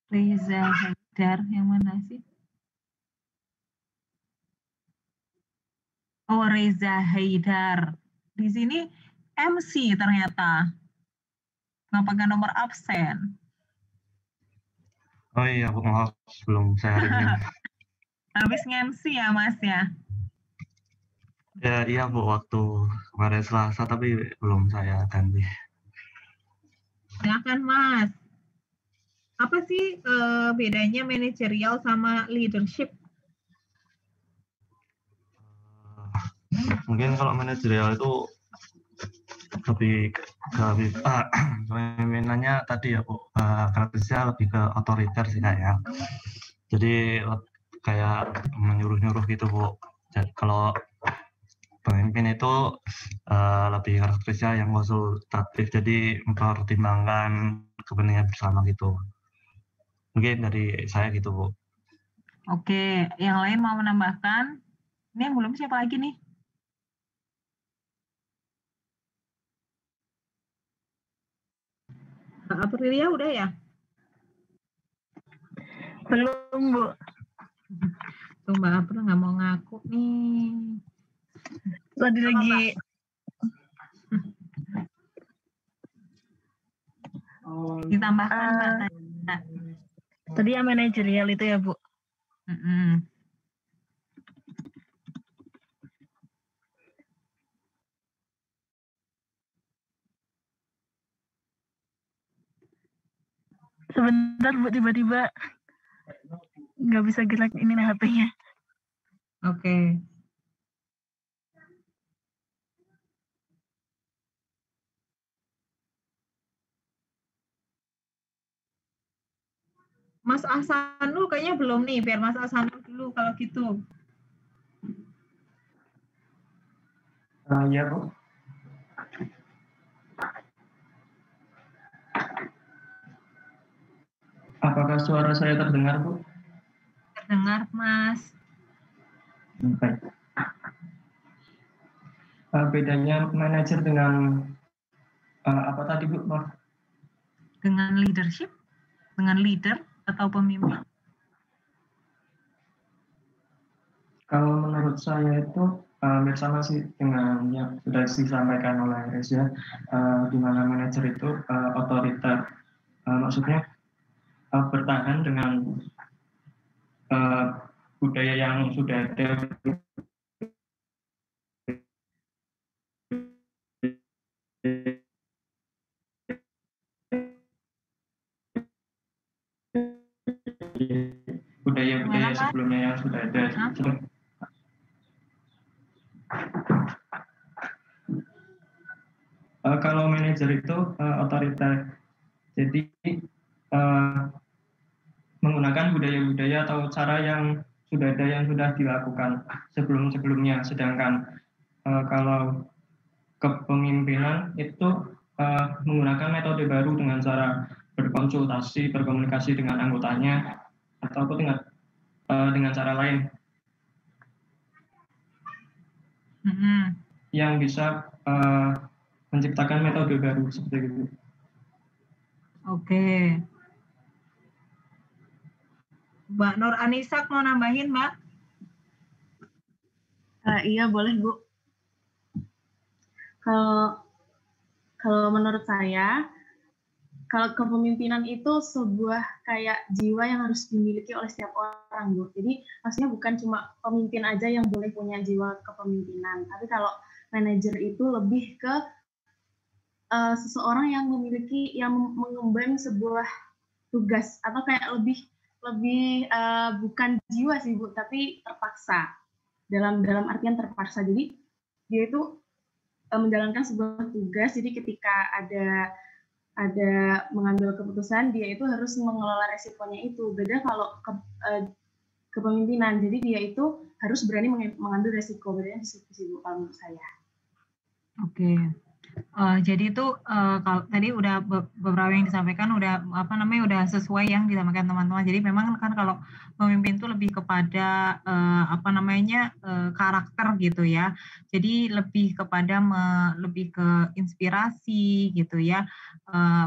Reza Haidar, yang mana sih? Oh, Reza Haidar. Di sini MC ternyata. Nggak pakai nomor absen. Oh iya, Bu, maaf belum saya review. Habis nge-MC ya, Mas ya? Ya, iya Bu, waktu kemarin Selasa tapi belum saya ganti. Silakan Mas. Apa sih bedanya manajerial sama leadership? Mungkin kalau manajerial itu lebih pemimpinannya tadi ya Bu, karakteristiknya lebih ke otoriter sih kayak. Jadi kayak menyuruh-nyuruh gitu Bu. Jadi, kalau pemimpin itu lebih karakteristiknya yang konsultatif, jadi mempertimbangkan kepentingan bersama gitu. Mungkin dari saya gitu Bu. Oke, yang lain mau menambahkan? Ini yang belum siapa lagi nih? Mbak Aprilia udah ya? Belum, Bu. Tuh Mbak April nggak mau ngaku nih. Lagi. Ditambahkan Mbak. Tadi yang manajerial itu ya, Bu? Sebentar Bu, tiba-tiba nggak bisa gerak ini HP-nya. Oke. Mas Ahsanul kayaknya belum nih, biar Mas Ahsanul dulu kalau gitu. Iya, Bu. Apakah suara saya terdengar, Bu? Terdengar, Mas. Baik. Bedanya manajer dengan apa tadi, Bu? Dengan leadership? Dengan leader atau pemimpin? Kalau menurut saya itu hampir sama sih dengan yang sudah disampaikan oleh Reza, di mana manajer itu otoriter. Maksudnya bertahan dengan budaya yang sudah ada budaya-budaya sebelumnya yang sudah ada. Kalau manajer itu otoriter, jadi menggunakan budaya-budaya atau cara yang sudah ada yang sudah dilakukan sebelum-sebelumnya. Sedangkan kalau kepemimpinan itu menggunakan metode baru dengan cara berkonsultasi, berkomunikasi dengan anggotanya, ataupun dengan cara lain yang bisa menciptakan metode baru seperti itu. Oke. Mbak Nur Anisak mau nambahin, Mbak? Iya, boleh, Bu. Kalau menurut saya, kalau kepemimpinan itu sebuah kayak jiwa yang harus dimiliki oleh setiap orang, Bu. Jadi maksudnya bukan cuma pemimpin aja yang boleh punya jiwa kepemimpinan, tapi kalau manajer itu lebih ke seseorang yang mengemban sebuah tugas atau kayak lebih bukan jiwa sih, Bu, tapi terpaksa. Dalam artian terpaksa. Jadi dia itu menjalankan sebuah tugas. Jadi ketika ada mengambil keputusan, dia itu harus mengelola resikonya itu. Beda kalau kepemimpinan. Jadi dia itu harus berani mengambil resiko. Bedanya di situ sih, Bu, kalau menurut saya. Oke. Jadi itu kalau tadi udah beberapa yang disampaikan udah udah sesuai yang disampaikan teman-teman. Jadi memang kan kalau pemimpin itu lebih kepada karakter gitu ya. Jadi lebih kepada lebih ke inspirasi gitu ya,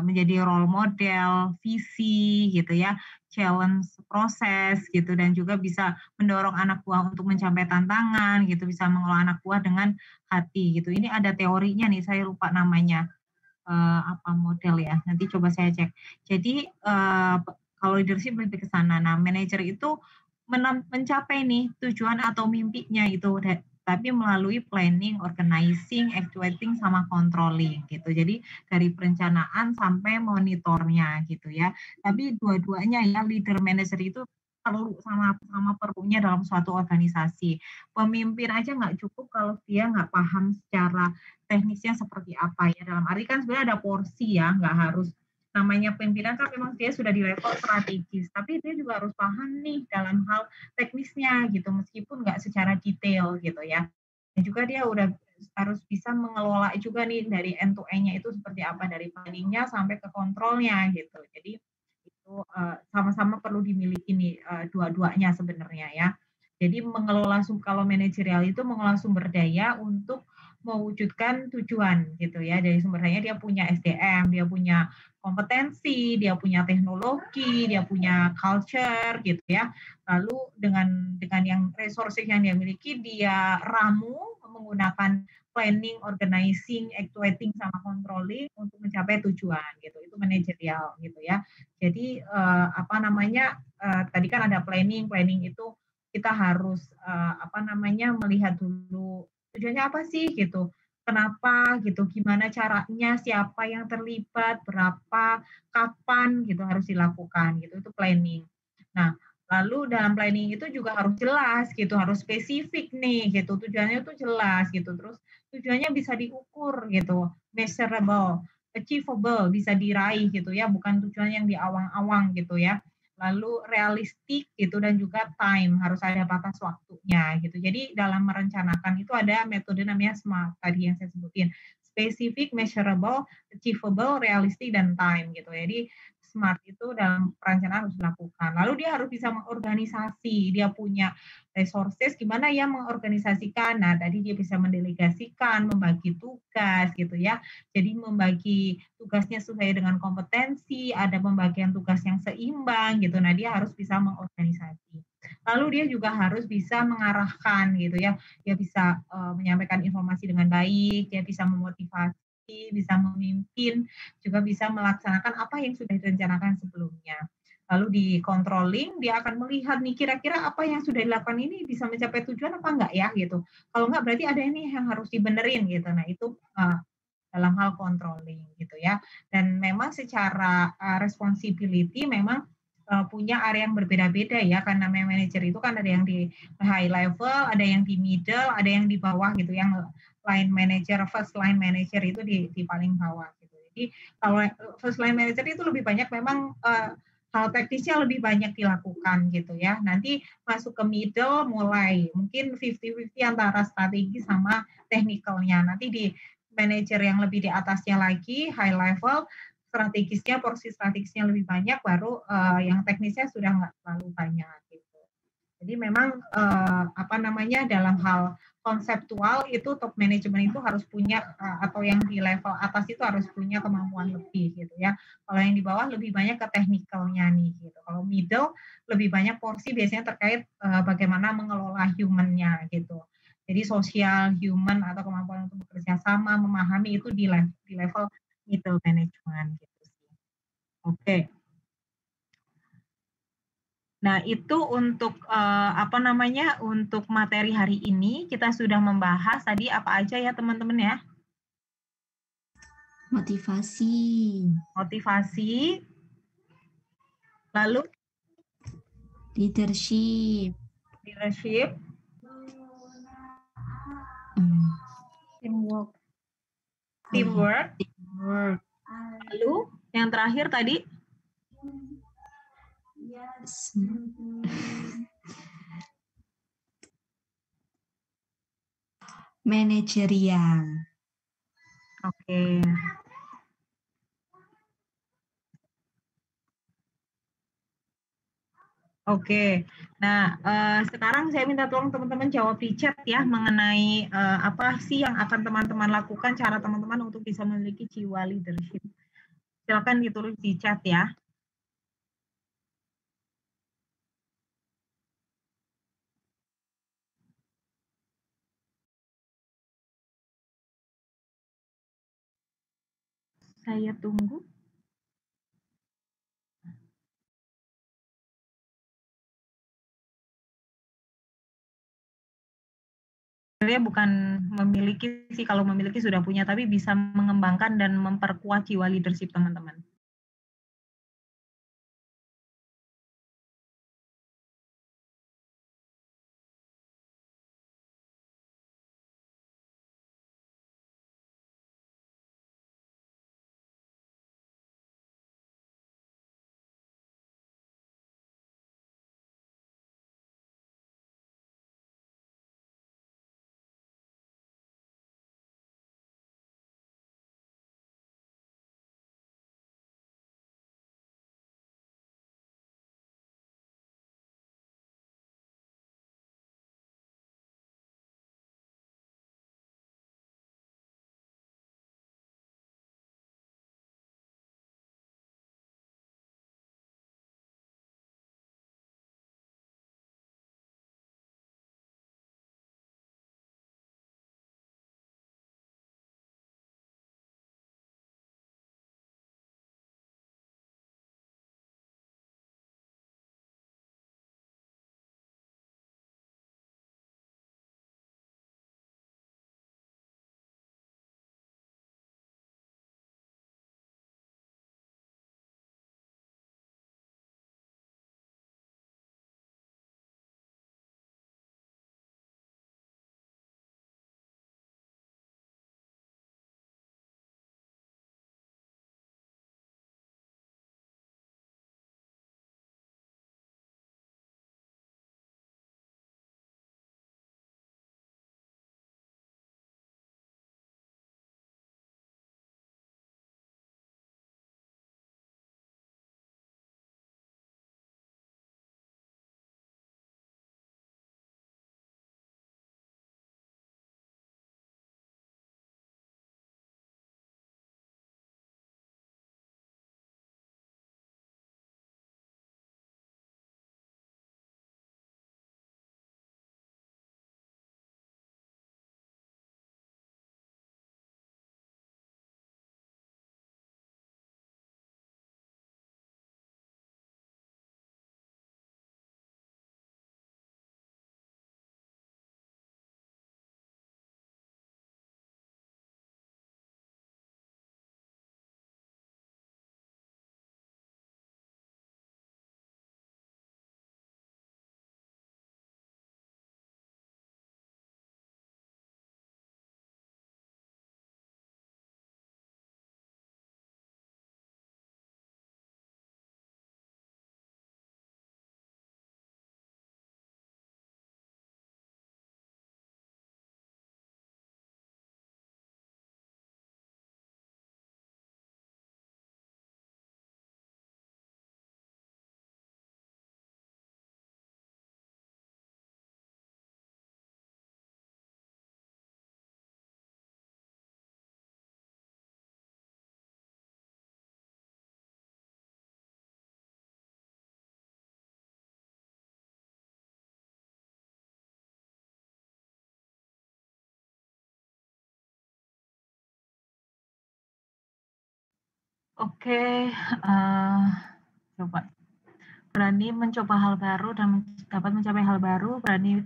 menjadi role model, visi gitu ya, challenge proses gitu, dan juga bisa mendorong anak buah untuk mencapai tantangan gitu, bisa mengelola anak buah dengan hati gitu. Ini ada teorinya nih, saya lupa namanya apa model ya. Nanti coba saya cek. Jadi kalau leadership lebih ke sana. Nah, manajer itu mencapai nih tujuan atau mimpinya itu, tapi melalui planning, organizing, actuating, sama controlling gitu. Jadi dari perencanaan sampai monitornya gitu ya. Tapi dua-duanya ya, leader manager itu perlu sama perlunya dalam suatu organisasi. Pemimpin aja nggak cukup kalau dia nggak paham secara teknisnya seperti apa ya. Dalam arti kan sebenarnya ada porsi ya, nggak harus namanya pimpinan kan memang dia sudah di level strategis, tapi dia juga harus paham nih dalam hal teknisnya gitu, meskipun nggak secara detail gitu ya. Dan juga dia udah harus bisa mengelola juga nih dari end to end-nya itu seperti apa, dari planning-nya sampai ke kontrolnya gitu. Jadi itu sama-sama perlu dimiliki nih dua-duanya sebenarnya ya. Jadi mengelola, kalau manajerial itu mengelola sumber daya untuk mewujudkan tujuan gitu ya. Dari sumber daya dia punya SDM, dia punya kompetensi, dia punya teknologi, dia punya culture gitu ya. Lalu dengan yang resources yang dia miliki, dia ramu menggunakan planning, organizing, actuating, sama controlling untuk mencapai tujuan gitu. Itu manajerial gitu ya. Jadi tadi kan ada planning itu kita harus melihat dulu tujuannya apa sih gitu, kenapa gitu, gimana caranya, siapa yang terlibat, berapa, kapan gitu harus dilakukan gitu, itu planning. Nah Lalu dalam planning itu juga harus jelas gitu, harus spesifik nih gitu, tujuannya tuh jelas gitu. Terus tujuannya bisa diukur gitu, measurable, achievable, bisa diraih gitu ya, bukan tujuan yang di awang-awang gitu ya. Lalu realistik gitu dan juga time, harus ada batas waktunya gitu. Jadi dalam merencanakan itu ada metode namanya SMART tadi yang saya sebutin. Specific, measurable, achievable, realistic, dan time gitu. Jadi SMART itu dalam perencanaan harus dilakukan. Lalu dia harus bisa mengorganisasi, dia punya resources, gimana ya mengorganisasikan. Nah, tadi dia bisa mendelegasikan, membagi tugas gitu ya. Jadi membagi tugasnya sesuai dengan kompetensi, ada pembagian tugas yang seimbang gitu. Nah, dia harus bisa mengorganisasi. Lalu dia juga harus bisa mengarahkan gitu ya. Dia bisa menyampaikan informasi dengan baik, dia bisa memotivasi, bisa memimpin, juga bisa melaksanakan apa yang sudah direncanakan sebelumnya. Lalu di controlling, dia akan melihat nih kira-kira apa yang sudah dilakukan ini bisa mencapai tujuan apa enggak ya gitu. Kalau enggak berarti ada ini yang harus dibenerin gitu. Nah itu dalam hal controlling gitu ya. Dan memang secara responsibility memang punya area yang berbeda-beda ya, karena namanya manajer itu kan ada yang di high level, ada yang di middle, ada yang di bawah gitu, yang line manager, first line manager itu di paling bawah gitu. Jadi kalau first line manager itu lebih banyak memang hal teknisnya lebih banyak dilakukan gitu ya. Nanti masuk ke middle mulai mungkin 50-50 antara strategi sama technicalnya. Nanti di manajer yang lebih di atasnya lagi, high level, strategisnya, porsi strategisnya lebih banyak, baru yang teknisnya sudah nggak terlalu banyak gitu. Jadi memang dalam hal konseptual itu top manajemen itu harus punya atau yang di level atas itu harus punya kemampuan lebih gitu ya. Kalau yang di bawah lebih banyak ke teknikalnya nih gitu. Kalau middle lebih banyak porsi biasanya terkait bagaimana mengelola human-nya gitu. Jadi sosial, human atau kemampuan untuk bekerja sama, memahami itu di level middle management gitu sih. Oke. Nah, itu untuk untuk materi hari ini kita sudah membahas tadi apa aja ya teman-teman ya? Motivasi. Lalu leadership. Teamwork. Lalu yang terakhir tadi manajerial. Oke. Oke. Nah, sekarang saya minta tolong teman-teman jawab di chat ya mengenai apa sih yang akan teman-teman lakukan, cara teman-teman untuk bisa memiliki jiwa leadership. Silakan ditulis di chat ya. Saya tunggu. Sebenarnya bukan memiliki sih, kalau memiliki sudah punya, tapi bisa mengembangkan dan memperkuat jiwa leadership teman-teman. Oke, coba berani mencoba hal baru dan dapat mencapai hal baru, berani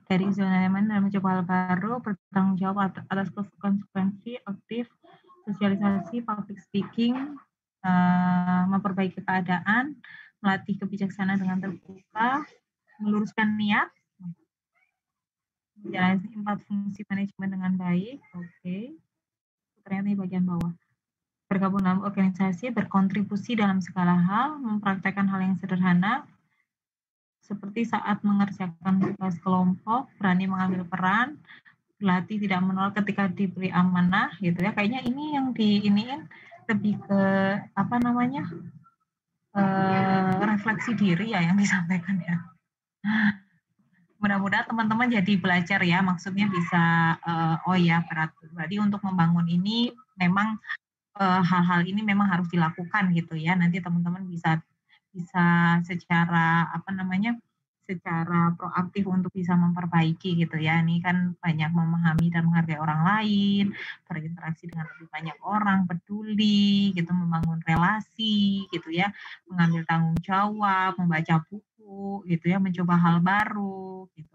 dari zona nyaman dan mencoba hal baru, bertanggung jawab atas konsekuensi, aktif, sosialisasi, public speaking, memperbaiki keadaan, melatih kebijaksanaan dengan terbuka, meluruskan niat, menjalani 4 fungsi manajemen dengan baik. Oke. Ternyata di bagian bawah. Bergabung dalam organisasi, berkontribusi dalam segala hal, mempraktekkan hal yang sederhana, seperti saat mengerjakan tugas kelompok, berani mengambil peran, berlatih tidak menolak ketika diberi amanah, gitu ya. Kayaknya ini yang diiniin lebih ke apa namanya refleksi diri ya yang disampaikan ya. Mudah-mudahan teman-teman jadi belajar ya, maksudnya bisa oh ya berarti untuk membangun ini memang hal-hal ini memang harus dilakukan gitu ya. Nanti teman-teman bisa secara apa namanya secara proaktif untuk bisa memperbaiki gitu ya. Ini kan banyak memahami dan menghargai orang lain, berinteraksi dengan lebih banyak orang, peduli gitu, membangun relasi gitu ya, mengambil tanggung jawab, membaca buku gitu ya, mencoba hal baru gitu.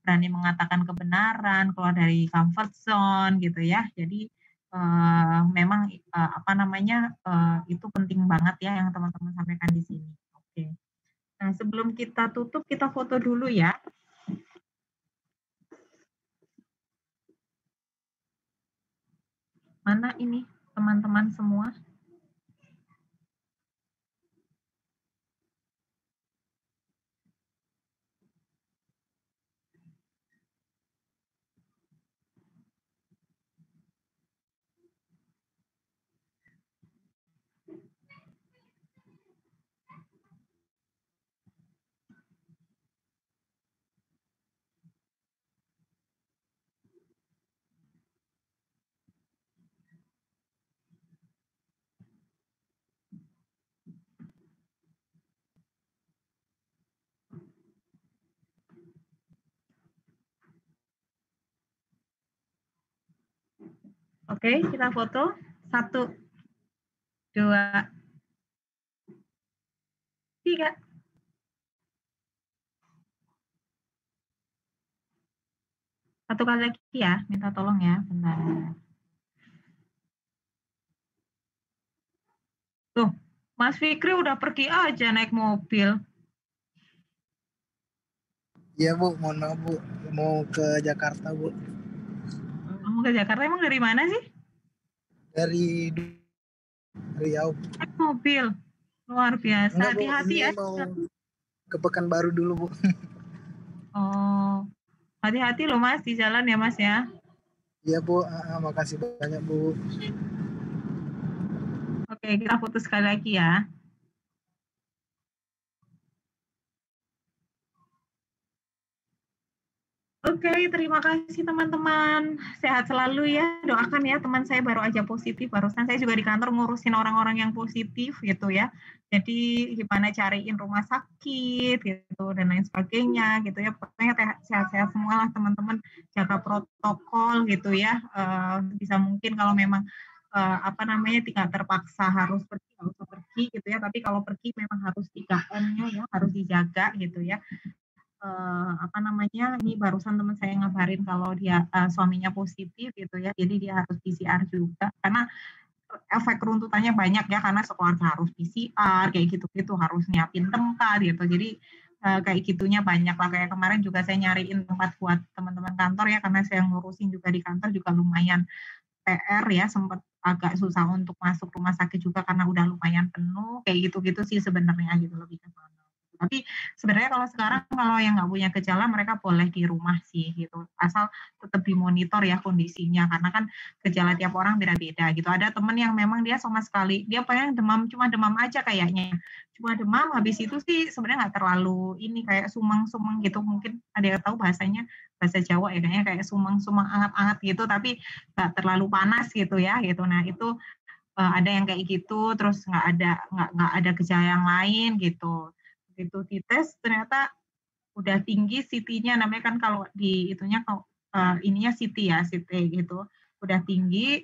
Berani mengatakan kebenaran, keluar dari comfort zone gitu ya. Jadi memang apa namanya itu penting banget ya yang teman-teman sampaikan di sini. Oke. Nah, sebelum kita tutup, kita foto dulu ya. Mana ini teman-teman semua? Oke, kita foto. 1, 2, 3. Satu kali lagi ya, minta tolong ya, bentar. Tuh, Mas Fikri udah pergi aja naik mobil. Iya Bu, mohon maaf Bu, mau ke Jakarta Bu. Mau ke Jakarta emang dari mana sih? Dari Riau. Naik mobil, luar biasa. Hati-hati ya. Mau ke Pekanbaru dulu Bu. Oh, hati-hati loh Mas di jalan ya Mas ya. Iya Bu, makasih banyak Bu. Oke, kita foto sekali lagi ya. Oke, terima kasih teman-teman. Sehat selalu ya. Doakan ya, teman saya baru aja positif. Barusan saya juga di kantor ngurusin orang-orang yang positif gitu ya. Jadi gimana cariin rumah sakit gitu dan lain sebagainya gitu ya. Pokoknya sehat-sehat semua lah teman-teman. Jaga protokol gitu ya. Bisa mungkin kalau memang apa namanya tidak terpaksa harus pergi, nggak usah pergi gitu ya. Tapi kalau pergi memang harus 3M-nya ya, harus dijaga gitu ya. Apa namanya, ini barusan teman saya ngabarin kalau dia suaminya positif gitu ya, jadi dia harus PCR juga karena efek runtutannya banyak ya, karena sekeluarga harus PCR kayak gitu-gitu, harus nyiapin tempat gitu. Jadi kayak gitunya banyak lah. Kayak kemarin juga saya nyariin tempat buat teman-teman kantor ya, karena saya ngurusin juga di kantor juga lumayan PR ya, sempat agak susah untuk masuk rumah sakit juga karena udah lumayan penuh kayak gitu-gitu sih sebenarnya gitu, lebih ke sana. Tapi sebenarnya kalau sekarang kalau yang nggak punya gejala mereka boleh di rumah sih gitu, asal tetap dimonitor ya kondisinya karena kan gejala tiap orang beda-beda gitu. Ada temen yang memang dia sama sekali dia pengen demam, cuma demam aja kayaknya, cuma demam, habis itu sih sebenarnya nggak terlalu ini kayak sumeng-sumeng gitu, mungkin ada yang tahu bahasanya bahasa Jawa ya, kayaknya kayak sumeng-sumeng anget-anget gitu tapi nggak terlalu panas gitu ya gitu. Nah itu ada yang kayak gitu, terus nggak ada gejala yang lain gitu. Begitu dites ternyata udah tinggi CT-nya, namanya kan kalau di itunya ininya CT ya, CT gitu, udah tinggi,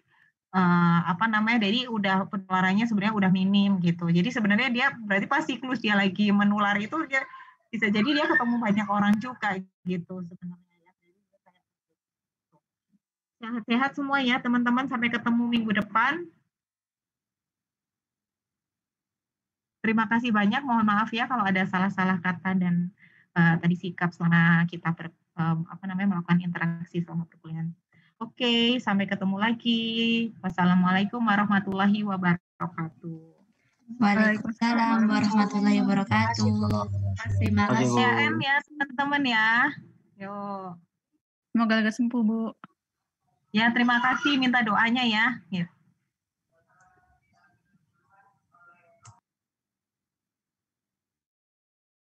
Jadi udah penularannya sebenarnya udah minim gitu. Jadi sebenarnya dia berarti pas siklus dia lagi menular itu dia bisa jadi dia ketemu banyak orang juga gitu sebenarnya ya. Sehat-sehat semua ya teman-teman, sampai ketemu minggu depan. Terima kasih banyak, mohon maaf ya kalau ada salah-salah kata dan tadi sikap selama kita melakukan interaksi selama perkuliahan. Oke, sampai ketemu lagi. Wassalamualaikum warahmatullahi wabarakatuh. Waalaikumsalam warahmatullahi wabarakatuh. Terima kasih ya teman-teman ya. Yo. Semoga lekas sembuh, Bu. Ya, terima kasih. Minta doanya ya.